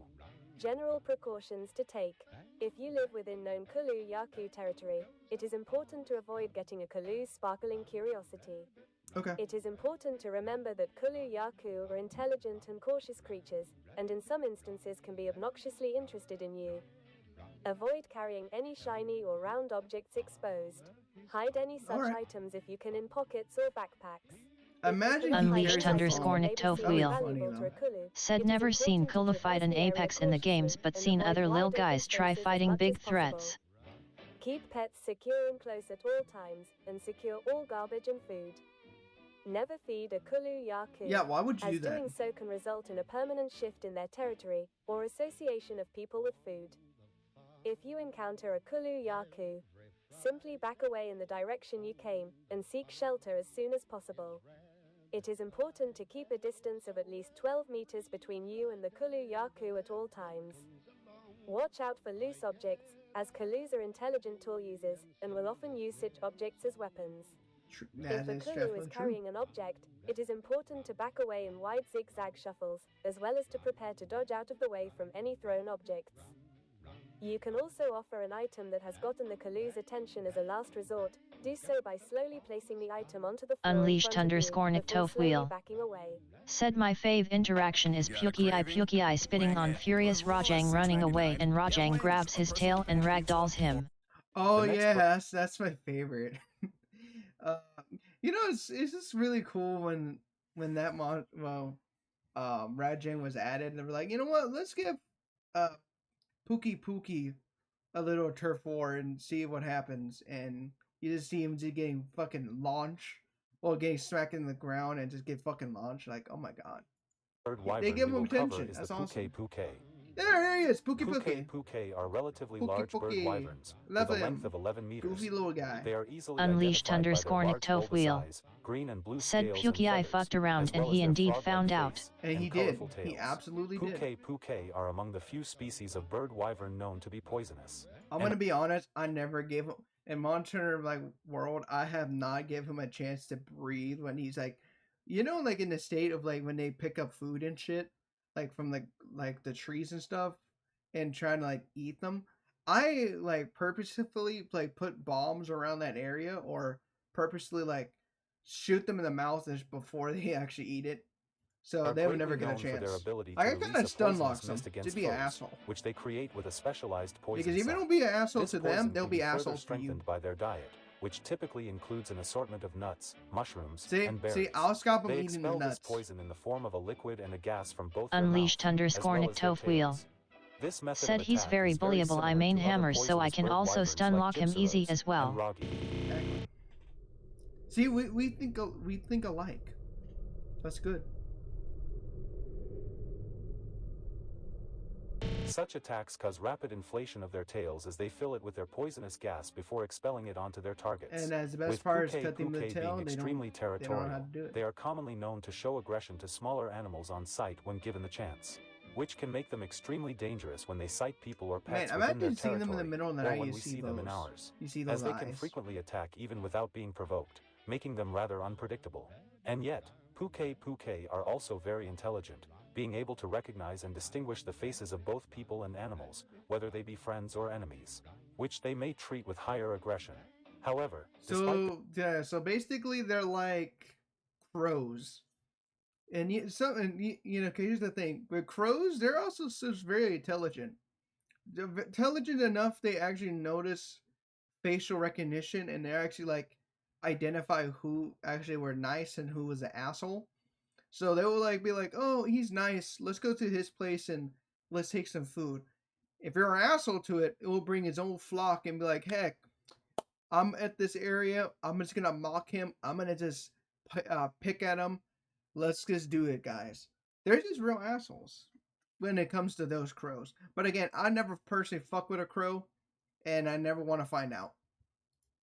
[SPEAKER 6] General precautions to take. If you live within known Kulu Yaku territory, it is important to avoid getting a Kulu's sparkling curiosity.
[SPEAKER 1] Okay.
[SPEAKER 6] It is important to remember that Kulu Yaku are intelligent and cautious creatures, and in some instances can be obnoxiously interested in you. Avoid carrying any shiny or round objects exposed. Hide any such
[SPEAKER 1] Alright.
[SPEAKER 6] items if you can in pockets or backpacks.
[SPEAKER 1] Imagine
[SPEAKER 6] If the
[SPEAKER 5] Unleashed
[SPEAKER 6] Kulu
[SPEAKER 5] _
[SPEAKER 6] item may be
[SPEAKER 5] Nictoph
[SPEAKER 6] seen
[SPEAKER 5] wheel.
[SPEAKER 6] as valuable to a Kulu,
[SPEAKER 5] Said
[SPEAKER 6] it is
[SPEAKER 5] never seen
[SPEAKER 6] important to
[SPEAKER 5] Kulu fight
[SPEAKER 6] traverse
[SPEAKER 5] an
[SPEAKER 6] the area
[SPEAKER 5] apex in the games but
[SPEAKER 6] cautiously
[SPEAKER 5] seen
[SPEAKER 6] and
[SPEAKER 5] other
[SPEAKER 6] avoid
[SPEAKER 5] lil
[SPEAKER 6] wide
[SPEAKER 5] guys
[SPEAKER 6] open
[SPEAKER 5] try
[SPEAKER 6] spaces as
[SPEAKER 5] fighting
[SPEAKER 6] much
[SPEAKER 5] big
[SPEAKER 6] as possible.
[SPEAKER 5] threats.
[SPEAKER 6] Keep pets secure and close at all times, and secure all garbage and food. Never feed a Kulu Yaku,
[SPEAKER 1] Yeah, why would you
[SPEAKER 6] as
[SPEAKER 1] do that?
[SPEAKER 6] doing so can result in a permanent shift in their territory, or association of people with food. If you encounter a Kulu Yaku, simply back away in the direction you came, and seek shelter as soon as possible. It is important to keep a distance of at least 12 meters between you and the Kulu Yaku at all times. Watch out for loose objects, as Kulus are intelligent tool users, and will often use such objects as weapons. If
[SPEAKER 1] That
[SPEAKER 6] a
[SPEAKER 1] is
[SPEAKER 6] Kulu
[SPEAKER 1] definitely
[SPEAKER 6] is
[SPEAKER 1] true.
[SPEAKER 6] carrying an object, it is important to back away in wide zigzag shuffles, as well as to prepare to dodge out of the way from any thrown objects. You can also offer an item that has gotten the Kulu's attention as a last resort. Do so by slowly placing the item onto the floor
[SPEAKER 5] Unleashed
[SPEAKER 6] in front of you,
[SPEAKER 5] _
[SPEAKER 6] before
[SPEAKER 5] Nictoph
[SPEAKER 6] slowly
[SPEAKER 5] wheel.
[SPEAKER 6] backing away.
[SPEAKER 5] Said my fave interaction is Puki spitting on furious Rajang running away and Rajang grabs his tail and ragdolls him.
[SPEAKER 1] Oh
[SPEAKER 2] The next
[SPEAKER 1] yeah, that's my favorite. You know, it's just really cool when that Rajang was added, and they were like, you know what, let's give Pookie a little turf war and see what happens, and you just see him just getting fucking launched, or getting smacked in the ground and just get fucking launched. Like, oh my god,
[SPEAKER 2] Third
[SPEAKER 1] they
[SPEAKER 2] wyvern
[SPEAKER 1] give
[SPEAKER 2] we
[SPEAKER 1] him
[SPEAKER 2] will cover
[SPEAKER 1] attention.
[SPEAKER 2] is
[SPEAKER 1] That's
[SPEAKER 2] the
[SPEAKER 1] awesome.
[SPEAKER 2] Puke.
[SPEAKER 1] There he is, Pookie.
[SPEAKER 2] Puke are relatively
[SPEAKER 1] Pookie
[SPEAKER 2] large bird
[SPEAKER 1] Pookie.
[SPEAKER 2] wyverns,
[SPEAKER 1] Love
[SPEAKER 2] with a
[SPEAKER 1] him.
[SPEAKER 2] length of 11 meters.
[SPEAKER 1] Goofy little guy.
[SPEAKER 2] They are easily
[SPEAKER 5] Unleashed
[SPEAKER 2] identified by
[SPEAKER 5] _
[SPEAKER 2] their large
[SPEAKER 5] Nictoph
[SPEAKER 2] bulbous
[SPEAKER 5] wheel.
[SPEAKER 2] eyes, green and blue
[SPEAKER 5] Said
[SPEAKER 2] scales and
[SPEAKER 5] Puki
[SPEAKER 2] feathers,
[SPEAKER 5] fucked around
[SPEAKER 2] as
[SPEAKER 5] and
[SPEAKER 2] well
[SPEAKER 5] he
[SPEAKER 2] as their
[SPEAKER 5] indeed
[SPEAKER 2] frog-like
[SPEAKER 5] found out.
[SPEAKER 2] face
[SPEAKER 1] And he
[SPEAKER 2] colorful
[SPEAKER 1] did. He
[SPEAKER 2] tails.
[SPEAKER 1] absolutely did.
[SPEAKER 2] Puke are among the few species of bird wyvern known to be poisonous.
[SPEAKER 1] I'm gonna be honest. I never gave him in Monster Hunter like World. I have not give him a chance to breathe when he's like, you know, like in the state of like when they pick up food and shit, like from the trees and stuff, and trying to like eat them. I like purposefully like put bombs around that area, or purposely like shoot them in the mouth just before they actually eat it, so
[SPEAKER 2] Are
[SPEAKER 1] they would never
[SPEAKER 2] greatly
[SPEAKER 1] get a
[SPEAKER 2] known for their
[SPEAKER 1] chance.
[SPEAKER 2] ability
[SPEAKER 1] I
[SPEAKER 2] to
[SPEAKER 1] kind
[SPEAKER 2] release
[SPEAKER 1] of
[SPEAKER 2] a
[SPEAKER 1] stun
[SPEAKER 2] poisonous
[SPEAKER 1] locks them
[SPEAKER 2] mist
[SPEAKER 1] to
[SPEAKER 2] against
[SPEAKER 1] be an
[SPEAKER 2] foes,
[SPEAKER 1] asshole.
[SPEAKER 2] which they create with a specialized poison
[SPEAKER 1] Because if you
[SPEAKER 2] sac.
[SPEAKER 1] don't be an asshole
[SPEAKER 2] This
[SPEAKER 1] to them,
[SPEAKER 2] poison
[SPEAKER 1] they'll
[SPEAKER 2] can
[SPEAKER 1] be
[SPEAKER 2] further
[SPEAKER 1] assholes to you.
[SPEAKER 2] strengthened by their diet, which typically includes an assortment of nuts, mushrooms,
[SPEAKER 1] See,
[SPEAKER 2] and berries.
[SPEAKER 1] I'll stop them
[SPEAKER 2] They
[SPEAKER 1] eating the
[SPEAKER 2] expel
[SPEAKER 1] nuts.
[SPEAKER 2] this poison in the form of a liquid and a gas from both their
[SPEAKER 5] Unleashed
[SPEAKER 2] mouth,
[SPEAKER 5] _
[SPEAKER 2] as well as their
[SPEAKER 5] Nictoph wheel.
[SPEAKER 2] tails. This method
[SPEAKER 5] Said
[SPEAKER 2] of
[SPEAKER 5] he's
[SPEAKER 2] attack
[SPEAKER 5] very
[SPEAKER 2] is
[SPEAKER 5] bullyable. I
[SPEAKER 2] similar
[SPEAKER 5] main
[SPEAKER 2] to other
[SPEAKER 5] hammers so I
[SPEAKER 2] poisonous
[SPEAKER 5] can
[SPEAKER 2] bird
[SPEAKER 5] also
[SPEAKER 2] wyverns
[SPEAKER 5] stun
[SPEAKER 2] like
[SPEAKER 5] lock him easy
[SPEAKER 2] Gypsyros
[SPEAKER 5] as well.
[SPEAKER 2] and Rogi.
[SPEAKER 1] Exactly. See, we think alike. That's good.
[SPEAKER 2] Such attacks cause rapid inflation of their tails as they fill it with their poisonous gas before expelling it onto their targets.
[SPEAKER 1] And as the best
[SPEAKER 2] With
[SPEAKER 1] part is
[SPEAKER 2] Puke
[SPEAKER 1] cutting the
[SPEAKER 2] Puke
[SPEAKER 1] tail,
[SPEAKER 2] being
[SPEAKER 1] they
[SPEAKER 2] extremely
[SPEAKER 1] don't know how
[SPEAKER 2] territorial,
[SPEAKER 1] to do it.
[SPEAKER 2] they are commonly known to show aggression to smaller animals on sight when given the chance, which can make them extremely dangerous when they sight people or pets
[SPEAKER 1] Man,
[SPEAKER 2] within their
[SPEAKER 1] imagine seeing them in the
[SPEAKER 2] territory,
[SPEAKER 1] middle of the
[SPEAKER 2] or
[SPEAKER 1] night.
[SPEAKER 2] when
[SPEAKER 1] You
[SPEAKER 2] we
[SPEAKER 1] see
[SPEAKER 2] see them in
[SPEAKER 1] those.
[SPEAKER 2] ours,
[SPEAKER 1] You see
[SPEAKER 2] as
[SPEAKER 1] those
[SPEAKER 2] they can
[SPEAKER 1] eyes.
[SPEAKER 2] frequently attack even without being provoked, making them rather unpredictable. And yet, Puke Puke are also very intelligent, being able to recognize and distinguish the faces of both people and animals, whether they be friends or enemies, which they may treat with higher aggression. However,
[SPEAKER 1] So yeah, so basically they're like crows. And here's the thing: with crows, they're also very intelligent. They're intelligent enough they actually notice facial recognition, and they actually like identify who actually were nice and who was an asshole. So they will like be like, "Oh, he's nice. Let's go to his place and let's take some food." If you're an asshole to it, it will bring his own flock and be like, "Heck, I'm at this area. I'm just gonna mock him. I'm gonna just pick at him. Let's just do it, guys." They're just real assholes when it comes to those crows. But again, I never personally fuck with a crow, and I never want to find out.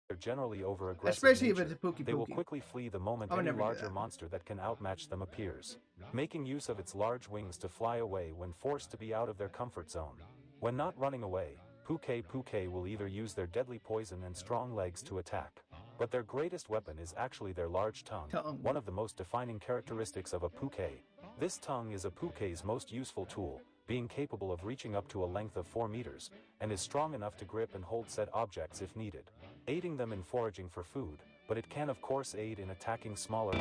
[SPEAKER 2] They're generally over-aggressive
[SPEAKER 1] Especially
[SPEAKER 2] nature.
[SPEAKER 1] if it's a Pookie
[SPEAKER 2] They will
[SPEAKER 1] Pookie.
[SPEAKER 2] quickly flee the moment
[SPEAKER 1] I would
[SPEAKER 2] any
[SPEAKER 1] never do
[SPEAKER 2] larger
[SPEAKER 1] that.
[SPEAKER 2] monster that can outmatch them appears, making use of its large wings to fly away when forced to be out of their comfort zone. When not running away, Puke Puke will either use their deadly poison and strong legs to attack, but their greatest weapon is actually their large tongue, one of the most defining characteristics of a Puke. This tongue is a Puke's most useful tool, being capable of reaching up to a length of 4 meters, and is strong enough to grip and hold said objects if needed, aiding them in foraging for food, but it can of course aid in attacking smaller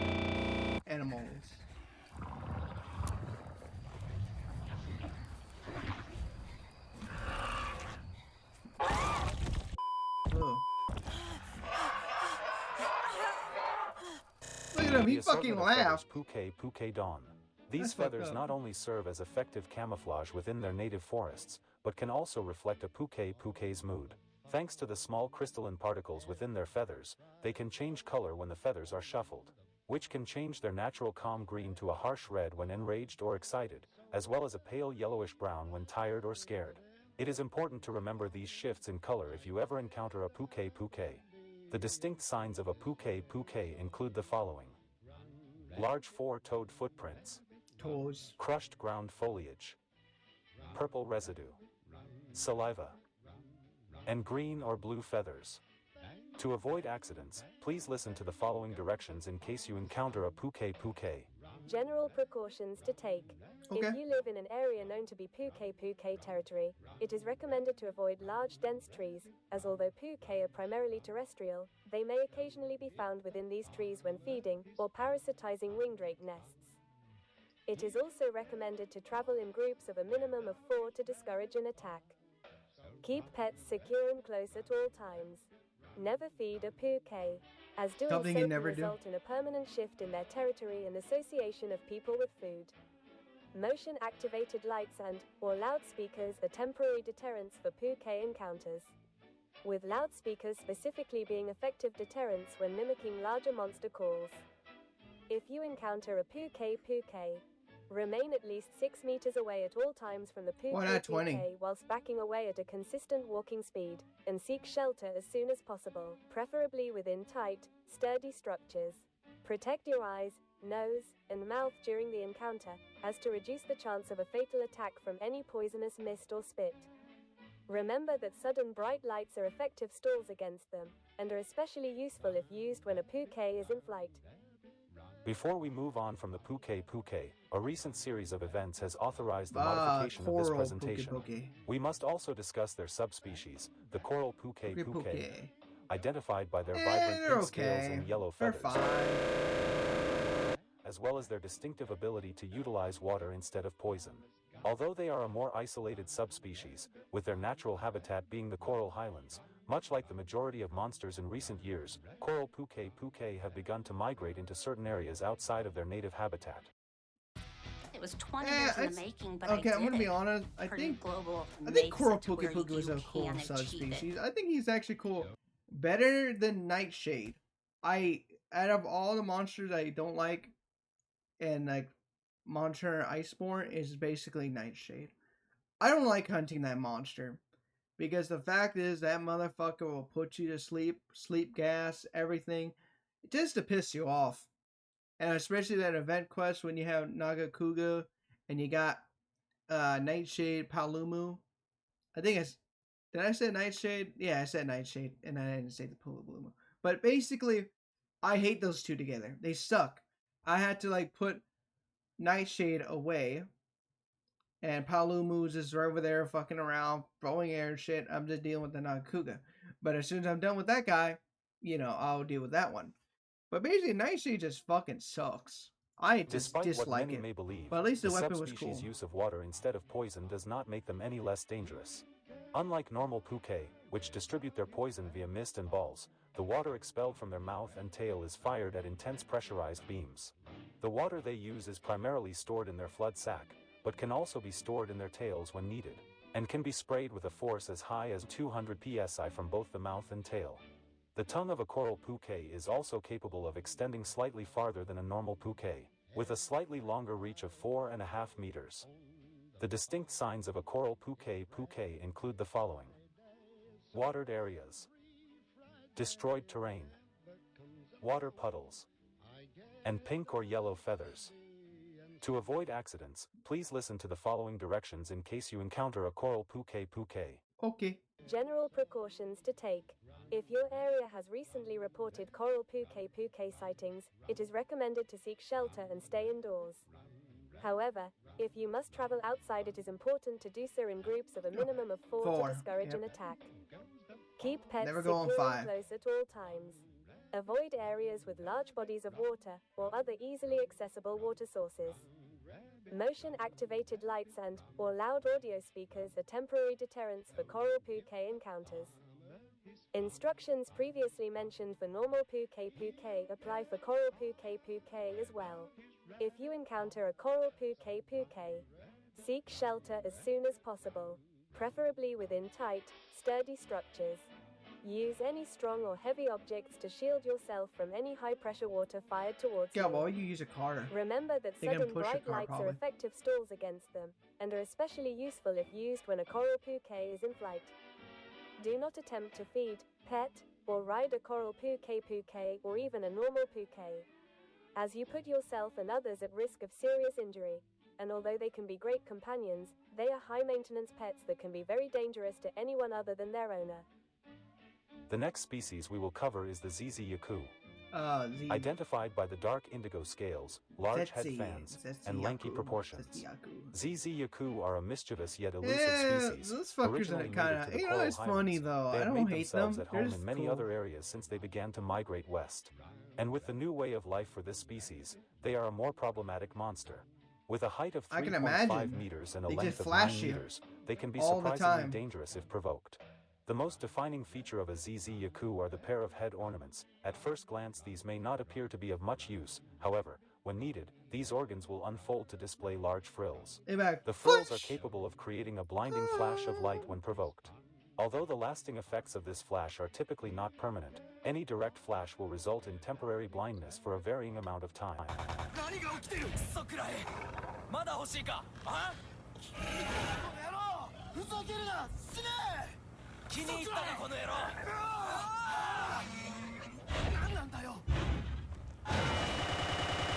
[SPEAKER 1] animals. Ugh. Look at him, he
[SPEAKER 2] The
[SPEAKER 1] fucking
[SPEAKER 2] assortment of feathers
[SPEAKER 1] laughed.
[SPEAKER 2] Puke Puke Dawn. These
[SPEAKER 1] That's fucked
[SPEAKER 2] feathers
[SPEAKER 1] up.
[SPEAKER 2] not only serve as effective camouflage within their native forests, but can also reflect a Puke Puke's mood. Thanks to the small crystalline particles within their feathers, they can change color when the feathers are shuffled, which can change their natural calm green to a harsh red when enraged or excited, as well as a pale yellowish brown when tired or scared. It is important to remember these shifts in color if you ever encounter a Puke Puke. The distinct signs of a Puke Puke include the following: large 4-toed footprints,
[SPEAKER 1] Toes.
[SPEAKER 2] crushed ground foliage, purple residue, saliva, and green or blue feathers. To avoid accidents, please listen to the following directions in case you encounter a Puke Puke.
[SPEAKER 6] General precautions to take.
[SPEAKER 1] Okay.
[SPEAKER 6] If you live in an area known to be Puke Puke territory, it is recommended to avoid large dense trees, as although Puke are primarily terrestrial, they may occasionally be found within these trees when feeding or parasitizing wingdrake nests. It is also recommended to travel in groups of a minimum of 4 to discourage an attack. Keep pets secure and close at all times. Never feed a Puke, as doing
[SPEAKER 1] Something
[SPEAKER 6] so
[SPEAKER 1] you
[SPEAKER 6] can
[SPEAKER 1] never do.
[SPEAKER 6] result in a permanent shift in their territory and association of people with food. Motion-activated lights or loudspeakers are temporary deterrents for Puke encounters, with loudspeakers specifically being effective deterrents when mimicking larger monster calls. If you encounter a Puke Puke, remain at least 6 meters away at all times from the Puke
[SPEAKER 1] Why not 20?
[SPEAKER 6] Puke whilst backing away at a consistent walking speed, and seek shelter as soon as possible, preferably within tight, sturdy structures. Protect your eyes, nose, and mouth during the encounter, as to reduce the chance of a fatal attack from any poisonous mist or spit. Remember that sudden bright lights are effective stalls against them, and are especially useful if used when a Puke is in flight.
[SPEAKER 2] Before we move on from the Puke Puke, a recent series of events has authorized the modification of this
[SPEAKER 1] Coral
[SPEAKER 2] presentation.
[SPEAKER 1] Puke.
[SPEAKER 2] We must also discuss their subspecies, the coral Puke
[SPEAKER 1] Puke
[SPEAKER 2] Puke,
[SPEAKER 1] Puke.
[SPEAKER 2] identified by their vibrant
[SPEAKER 1] They're
[SPEAKER 2] pink scales
[SPEAKER 1] okay.
[SPEAKER 2] and yellow
[SPEAKER 1] They're
[SPEAKER 2] feathers,
[SPEAKER 1] fine.
[SPEAKER 2] as well as their distinctive ability to utilize water instead of poison. Although they are a more isolated subspecies, with their natural habitat being the coral highlands, much like the majority of monsters in recent years, coral Puke Puke have begun to migrate into certain areas outside of their native habitat.
[SPEAKER 11] It was 20 years in the making, but
[SPEAKER 1] okay,
[SPEAKER 11] I
[SPEAKER 1] I'm
[SPEAKER 11] did
[SPEAKER 1] gonna be
[SPEAKER 11] it.
[SPEAKER 1] honest. I
[SPEAKER 11] Pretty
[SPEAKER 1] think
[SPEAKER 11] global
[SPEAKER 1] Coral
[SPEAKER 11] makes it to
[SPEAKER 1] Puke
[SPEAKER 11] where
[SPEAKER 1] Puke was
[SPEAKER 11] you
[SPEAKER 1] a cool
[SPEAKER 11] can achieve
[SPEAKER 1] subspecies.
[SPEAKER 11] it.
[SPEAKER 1] I think he's actually cool. Better than Nightshade. Out of all the monsters I don't like, and like Monster Iceborne is basically Nightshade. I don't like hunting that monster. Because the fact is, that motherfucker will put you to sleep gas, everything, just to piss you off. And especially that event quest when you have Nagakuga and you got Nightshade Palumu. I think it's. Did I say Nightshade? Yeah, I said Nightshade, and I didn't say the Palumu. But basically, I hate those two together. They suck. I had to like put Nightshade away, and Palumu is right over there fucking around, throwing air and shit. I'm just dealing with the Nagakuga. But as soon as I'm done with that guy, I'll deal with that one. But basically, Nightshade just fucking sucks. I just
[SPEAKER 2] Despite
[SPEAKER 1] dislike
[SPEAKER 2] what many
[SPEAKER 1] it.
[SPEAKER 2] may believe,
[SPEAKER 1] but at least the weapon was
[SPEAKER 2] subspecies
[SPEAKER 1] cool.
[SPEAKER 2] use of water instead of poison does not make them any less dangerous. Unlike normal puke, which distribute their poison via mist and balls, the water expelled from their mouth and tail is fired at intense pressurized beams. The water they use is primarily stored in their flood sac, but can also be stored in their tails when needed, and can be sprayed with a force as high as 200 psi from both the mouth and tail. The tongue of a coral puke is also capable of extending slightly farther than a normal puke, with a slightly longer reach of 4.5 meters. The distinct signs of a coral puke include the following: watered areas, destroyed terrain, water puddles, and pink or yellow feathers. To avoid accidents, please listen to the following directions in case you encounter a coral puke.
[SPEAKER 1] Okay.
[SPEAKER 6] General precautions to take. If your area has recently reported coral puke sightings, it is recommended to seek shelter and stay indoors. However, if you must travel outside, it is important to do so in groups of a minimum of 4 to discourage an attack. Keep pets
[SPEAKER 1] Never go on
[SPEAKER 6] secure
[SPEAKER 1] 5.
[SPEAKER 6] and close at all times. Avoid areas with large bodies of water or other easily accessible water sources. Motion-activated lights or loud audio speakers are temporary deterrents for coral puke encounters. Instructions previously mentioned for normal puke apply for coral puke as well. If you encounter a coral puke, seek shelter as soon as possible, preferably within tight, sturdy structures. Use any strong or heavy objects to shield yourself from any high-pressure water fired towards you.
[SPEAKER 1] Yeah, why you use a car?
[SPEAKER 6] Remember that
[SPEAKER 1] They can
[SPEAKER 6] sudden
[SPEAKER 1] push a
[SPEAKER 6] bright
[SPEAKER 1] car,
[SPEAKER 6] lights
[SPEAKER 1] probably.
[SPEAKER 6] are effective stalls against them, and are especially useful if used when a coral puke is in flight. Do not attempt to feed, pet, or ride a coral puke or even a normal puke, as you put yourself and others at risk of serious injury, and although they can be great companions, they are high-maintenance pets that can be very dangerous to anyone other than their owner.
[SPEAKER 2] The next species we will cover is the ZZ Yaku. Identified by the dark indigo scales, large head fans, and lanky proportions. ZZ Yaku are a mischievous yet elusive species.
[SPEAKER 1] Those fuckers
[SPEAKER 2] originally
[SPEAKER 1] are kind
[SPEAKER 2] native to
[SPEAKER 1] of,
[SPEAKER 2] the
[SPEAKER 1] you know,
[SPEAKER 2] Coral
[SPEAKER 1] it's funny
[SPEAKER 2] Highlands.
[SPEAKER 1] though.
[SPEAKER 2] They
[SPEAKER 1] I
[SPEAKER 2] have
[SPEAKER 1] don't
[SPEAKER 2] made
[SPEAKER 1] hate them.
[SPEAKER 2] themselves at
[SPEAKER 1] They're
[SPEAKER 2] home
[SPEAKER 1] just
[SPEAKER 2] in many
[SPEAKER 1] cool.
[SPEAKER 2] other areas since they began to migrate west. And with the new way of life for this species, they are a more problematic monster. With a height of 3.5 meters and a length of 9 meters, they can be surprisingly dangerous if provoked. The most defining feature of a ZZ Yaku are the pair of head ornaments. At first glance, these may not appear to be of much use. However, when needed, these organs will unfold to display large frills. The frills are capable of creating a blinding flash of light when provoked. Although the lasting effects of this flash are typically not permanent, any direct flash will result in temporary blindness for a varying amount of time.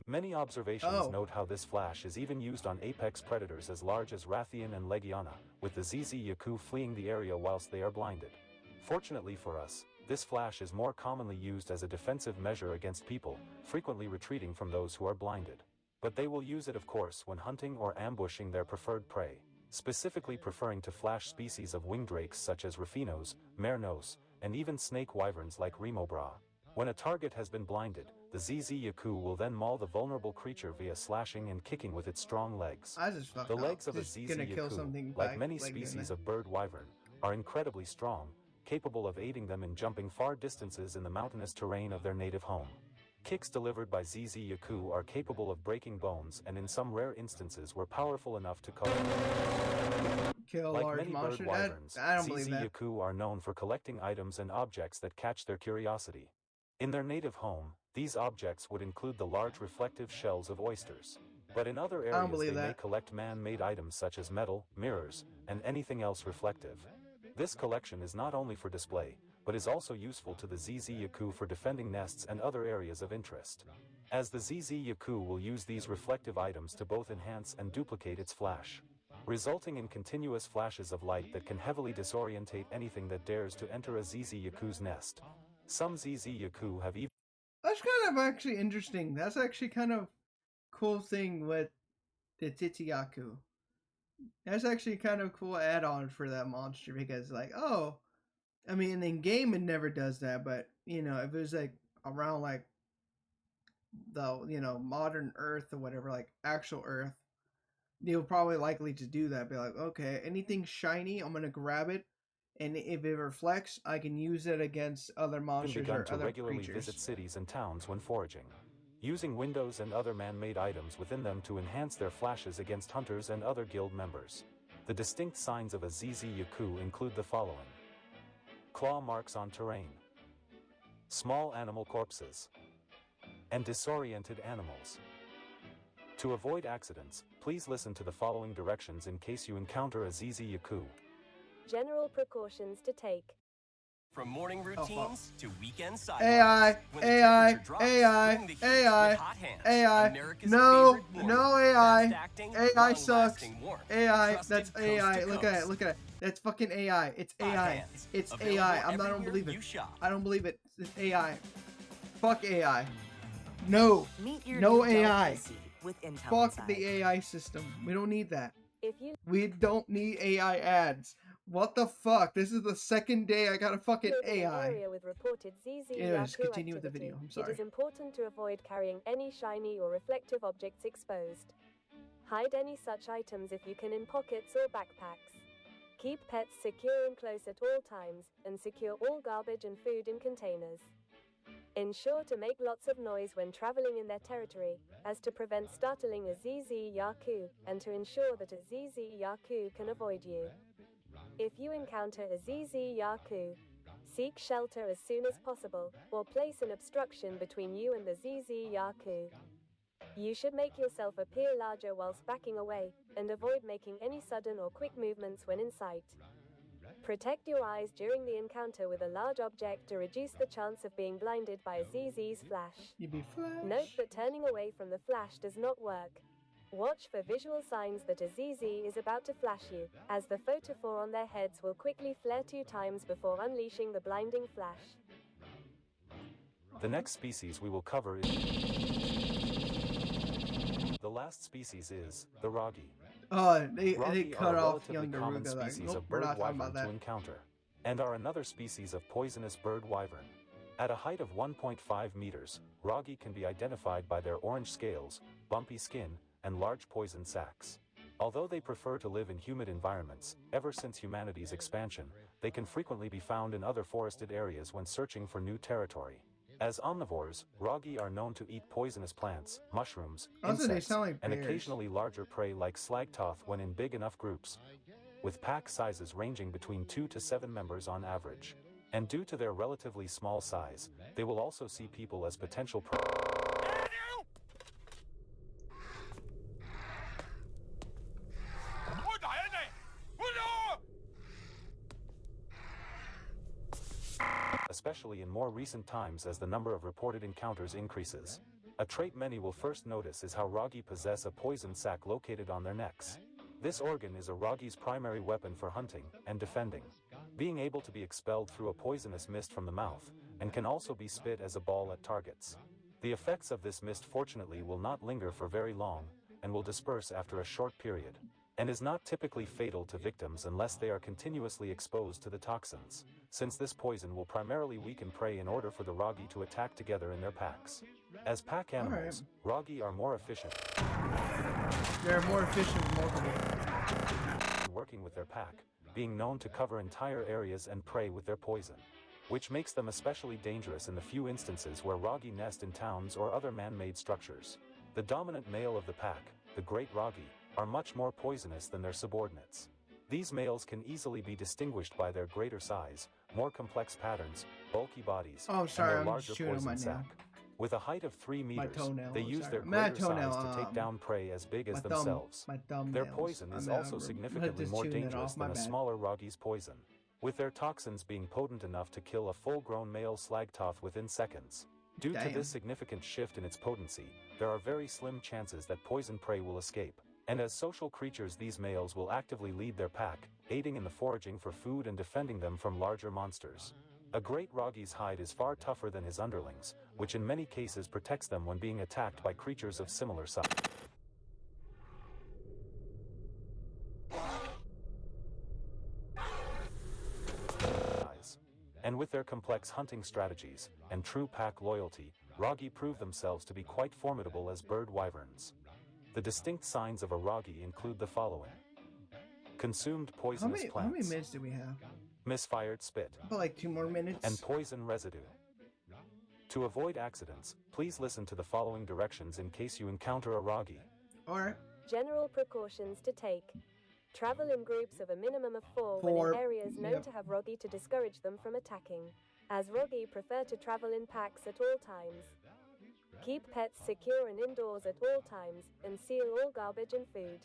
[SPEAKER 2] Many observations note how this flash is even used on apex predators as large as Rathian and Legiana, with the ZZ Yaku fleeing the area whilst they are blinded. Fortunately for us, this flash is more commonly used as a defensive measure against people, frequently retreating from those who are blinded. But they will use it, of course, when hunting or ambushing their preferred prey, specifically preferring to flash species of winged drakes such as Ruffinos, Mernos, and even snake wyverns like Remobra. When a target has been blinded, the ZZ Yaku will then maul the vulnerable creature via slashing and kicking with its strong legs. The legs of a ZZ Yaku, like many species of bird wyvern, are incredibly strong, capable of aiding them in jumping far distances in the mountainous terrain of their native home. Kicks delivered by ZZ Yaku are capable of breaking bones and in some rare instances were powerful enough to
[SPEAKER 1] kill
[SPEAKER 2] like
[SPEAKER 1] large
[SPEAKER 2] many
[SPEAKER 1] monsters.
[SPEAKER 2] bird wyverns,
[SPEAKER 1] I don't believe
[SPEAKER 2] ZZ
[SPEAKER 1] that.
[SPEAKER 2] Yaku are known for collecting items and objects that catch their curiosity. In their native home, these objects would include the large reflective shells of oysters. But in other
[SPEAKER 1] I don't
[SPEAKER 2] areas
[SPEAKER 1] believe
[SPEAKER 2] they may
[SPEAKER 1] that.
[SPEAKER 2] collect man-made items such as metal, mirrors, and anything else reflective. This collection is not only for display, but is also useful to the ZZ Yaku for defending nests and other areas of interest. As the ZZ Yaku will use these reflective items to both enhance and duplicate its flash, resulting in continuous flashes of light that can heavily disorientate anything that dares to enter a ZZ Yaku's nest. Some ZZ Yaku have even...
[SPEAKER 1] That's kind of actually interesting. That's actually kind of cool thing with the Titiyaku. That's actually kind of cool add-on for that monster because, like, oh, I mean, in game it never does that, but you know, if it was like around like the modern Earth or whatever, like actual Earth, they'll probably likely to do that. Be like, okay, anything shiny, I'm gonna grab it, and if it reflects, I can use it against other monsters
[SPEAKER 2] begun
[SPEAKER 1] or
[SPEAKER 2] to
[SPEAKER 1] other
[SPEAKER 2] regularly
[SPEAKER 1] creatures.
[SPEAKER 2] visit cities and towns when foraging, using windows and other man-made items within them to enhance their flashes against hunters and other guild members. The distinct signs of a ZZ Yaku include the following: claw marks on terrain, small animal corpses, and disoriented animals. To avoid accidents, please listen to the following directions in case you encounter a ZZ Yaku.
[SPEAKER 6] General precautions to take.
[SPEAKER 12] From morning routines to weekend sidewalks.
[SPEAKER 1] AI,
[SPEAKER 12] When the
[SPEAKER 1] AI,
[SPEAKER 12] temperature drops,
[SPEAKER 1] AI,
[SPEAKER 12] bring the heat
[SPEAKER 1] AI,
[SPEAKER 12] with Hot Hands,
[SPEAKER 1] AI.
[SPEAKER 12] America's
[SPEAKER 1] No,
[SPEAKER 12] favorite warmer.
[SPEAKER 1] no AI.
[SPEAKER 12] Fast-acting,
[SPEAKER 1] AI sucks.
[SPEAKER 12] long-lasting warmth.
[SPEAKER 1] AI,
[SPEAKER 12] Trusted
[SPEAKER 1] that's
[SPEAKER 12] coast
[SPEAKER 1] AI.
[SPEAKER 12] to
[SPEAKER 1] Look at it,
[SPEAKER 12] coast.
[SPEAKER 1] look at it. That's fucking AI. It's
[SPEAKER 12] Hot
[SPEAKER 1] AI.
[SPEAKER 12] Hands.
[SPEAKER 1] It's
[SPEAKER 12] Available
[SPEAKER 1] AI. I don't
[SPEAKER 12] everywhere
[SPEAKER 1] believe it.
[SPEAKER 12] you shop.
[SPEAKER 1] I don't believe it. It's AI. Fuck AI. No.
[SPEAKER 4] Meet your
[SPEAKER 1] No
[SPEAKER 4] new Dell
[SPEAKER 1] AI.
[SPEAKER 4] PC with Intel
[SPEAKER 1] Fuck
[SPEAKER 4] inside.
[SPEAKER 1] the AI system. We don't need that.
[SPEAKER 6] If you
[SPEAKER 1] We don't need AI ads. What the fuck? This is the second day I got a fucking
[SPEAKER 6] live in an
[SPEAKER 1] AI.
[SPEAKER 6] area with reported ZZ
[SPEAKER 1] Anyways,
[SPEAKER 6] Yaku
[SPEAKER 1] continue with the
[SPEAKER 6] activity,
[SPEAKER 1] video. I'm
[SPEAKER 6] it
[SPEAKER 1] sorry.
[SPEAKER 6] is important to avoid carrying any shiny or reflective objects exposed. Hide any such items if you can in pockets or backpacks. Keep pets secure and close at all times, and secure all garbage and food in containers. Ensure to make lots of noise when traveling in their territory, as to prevent startling a ZZ Yaku, and to ensure that a ZZ Yaku can avoid you. If you encounter a ZZ Yaku, seek shelter as soon as possible, or place an obstruction between you and the ZZ Yaku. You should make yourself appear larger whilst backing away, and avoid making any sudden or quick movements when in sight. Protect your eyes during the encounter with a large object to reduce the chance of being blinded by a ZZ's flash.
[SPEAKER 1] You be flash.
[SPEAKER 6] Note that turning away from the flash does not work. Watch for visual signs that a ZZ is about to flash you, as the photophore on their heads will quickly flare 2 times before unleashing the blinding flash.
[SPEAKER 2] The next species we will cover is... The last species is the Ragi.
[SPEAKER 1] Oh, they
[SPEAKER 2] Ragi
[SPEAKER 1] cut
[SPEAKER 2] are a
[SPEAKER 1] off
[SPEAKER 2] relatively
[SPEAKER 1] young
[SPEAKER 2] common
[SPEAKER 1] Garuga. Like,
[SPEAKER 2] species
[SPEAKER 1] nope,
[SPEAKER 2] of
[SPEAKER 1] we're
[SPEAKER 2] bird
[SPEAKER 1] not talking
[SPEAKER 2] wyvern
[SPEAKER 1] about that.
[SPEAKER 2] to encounter, and are another species of poisonous bird wyvern. At a height of 1.5 meters, Ragi can be identified by their orange scales, bumpy skin, and large poison sacs. Although they prefer to live in humid environments, ever since humanity's expansion, they can frequently be found in other forested areas when searching for new territory. As omnivores, Ragi are known to eat poisonous plants, mushrooms,
[SPEAKER 1] Also, they
[SPEAKER 2] insects,
[SPEAKER 1] sound like
[SPEAKER 2] and
[SPEAKER 1] bears.
[SPEAKER 2] occasionally larger prey like slagtoth when in big enough groups, with pack sizes ranging between 2 to 7 members on average. And due to their relatively small size, they will also see people as potential prey. Especially in more recent times as the number of reported encounters increases. A trait many will first notice is how Ragi possess a poison sac located on their necks. This organ is a Ragi's primary weapon for hunting and defending, being able to be expelled through a poisonous mist from the mouth, and can also be spit as a ball at targets. The effects of this mist fortunately will not linger for very long, and will disperse after a short period, and is not typically fatal to victims unless they are continuously exposed to the toxins, since this poison will primarily weaken prey in order for the Ragi to attack together in their packs. As pack animals, Ragi are more efficient.
[SPEAKER 1] They're more efficient with multiple.
[SPEAKER 2] Working with their pack, being known to cover entire areas and prey with their poison, which makes them especially dangerous in the few instances where Ragi nest in towns or other man-made structures. The dominant male of the pack, the Great Ragi, are much more poisonous than their subordinates. These males can easily be distinguished by their greater size, more complex patterns, bulky bodies,
[SPEAKER 1] Oh, sorry,
[SPEAKER 2] and their
[SPEAKER 1] I'm
[SPEAKER 2] larger
[SPEAKER 1] chewing on
[SPEAKER 2] poison
[SPEAKER 1] my nail.
[SPEAKER 2] sac. With a height of 3 meters,
[SPEAKER 1] toenail,
[SPEAKER 2] they use their
[SPEAKER 1] sorry.
[SPEAKER 2] greater size to take down prey as big as themselves. Their poison is also significantly more dangerous than a smaller Roggi's poison, with their toxins being potent enough to kill a full-grown male Slagtoth within seconds. Due to this significant shift in its potency, there are very slim chances that poison prey will escape. And as social creatures, these males will actively lead their pack, aiding in the foraging for food and defending them from larger monsters. A great Roggi's hide is far tougher than his underlings, which in many cases protects them when being attacked by creatures of similar size. And with their complex hunting strategies and true pack loyalty, Roggi prove themselves to be quite formidable as bird wyverns. The distinct signs of a Roggi include the following: consumed poisonous plants.
[SPEAKER 1] How many minutes do we have?
[SPEAKER 2] Misfired spit.
[SPEAKER 1] About like 2 more minutes.
[SPEAKER 2] And poison residue. To avoid accidents, please listen to the following directions in case you encounter a Roggi.
[SPEAKER 1] Alright.
[SPEAKER 6] General precautions to take. Travel in groups of a minimum of 4 when in areas known to have Roggi to discourage them from attacking, as Roggi prefer to travel in packs at all times. Keep pets secure and indoors at all times, and seal all garbage and food.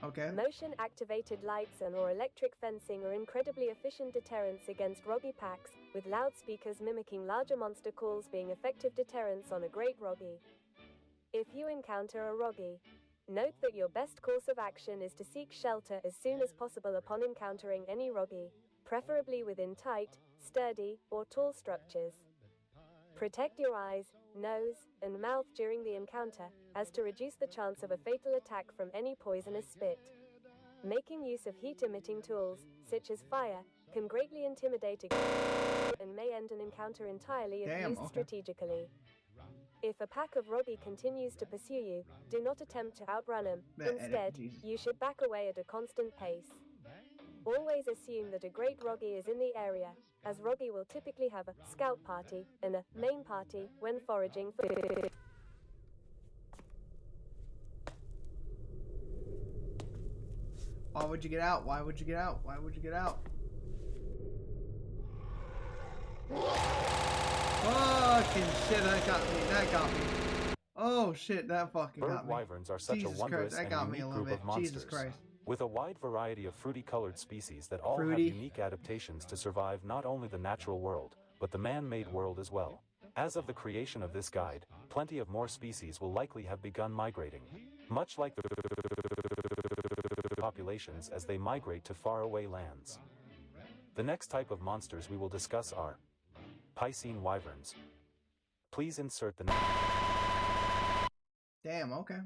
[SPEAKER 1] Okay.
[SPEAKER 6] Motion-activated lights and/or electric fencing are incredibly efficient deterrents against Roggi packs, with loudspeakers mimicking larger monster calls being effective deterrents on a great Roggi. If you encounter a Roggi, note that your best course of action is to seek shelter as soon as possible upon encountering any Roggi, preferably within tight, sturdy, or tall structures. Protect your eyes, nose, and mouth during the encounter, as to reduce the chance of a fatal attack from any poisonous spit. Making use of heat-emitting tools, such as fire, can greatly intimidate a and may end an encounter entirely if used strategically. If a pack of Roggi continues to pursue you, do not attempt to outrun them. Instead, you should back away at a constant pace. Always assume that a great Roggi is in the area, as Roggi will typically have a scout party and a main party when foraging for food.
[SPEAKER 1] Why would you get out? Why would you get out? Why would you get out? Fucking shit, that got me. That got me. Oh shit, that fucking got me.
[SPEAKER 2] Bird wyverns are such a wondrous and unique group of monsters, with a wide variety of fruity-colored species that all have unique adaptations to survive not only the natural world, but the man-made world as well. As of the creation of this guide, plenty of more species will likely have begun migrating, much like the populations as they migrate to faraway lands. The next type of monsters we will discuss are Piscine wyverns. Please insert the name.
[SPEAKER 1] Damn, okay.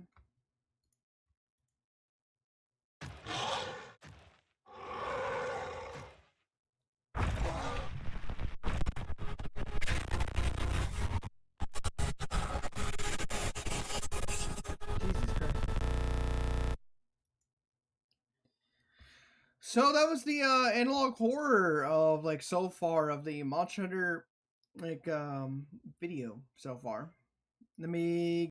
[SPEAKER 1] So that was the analog horror of like so far of the Monster Hunter like video so far. Let me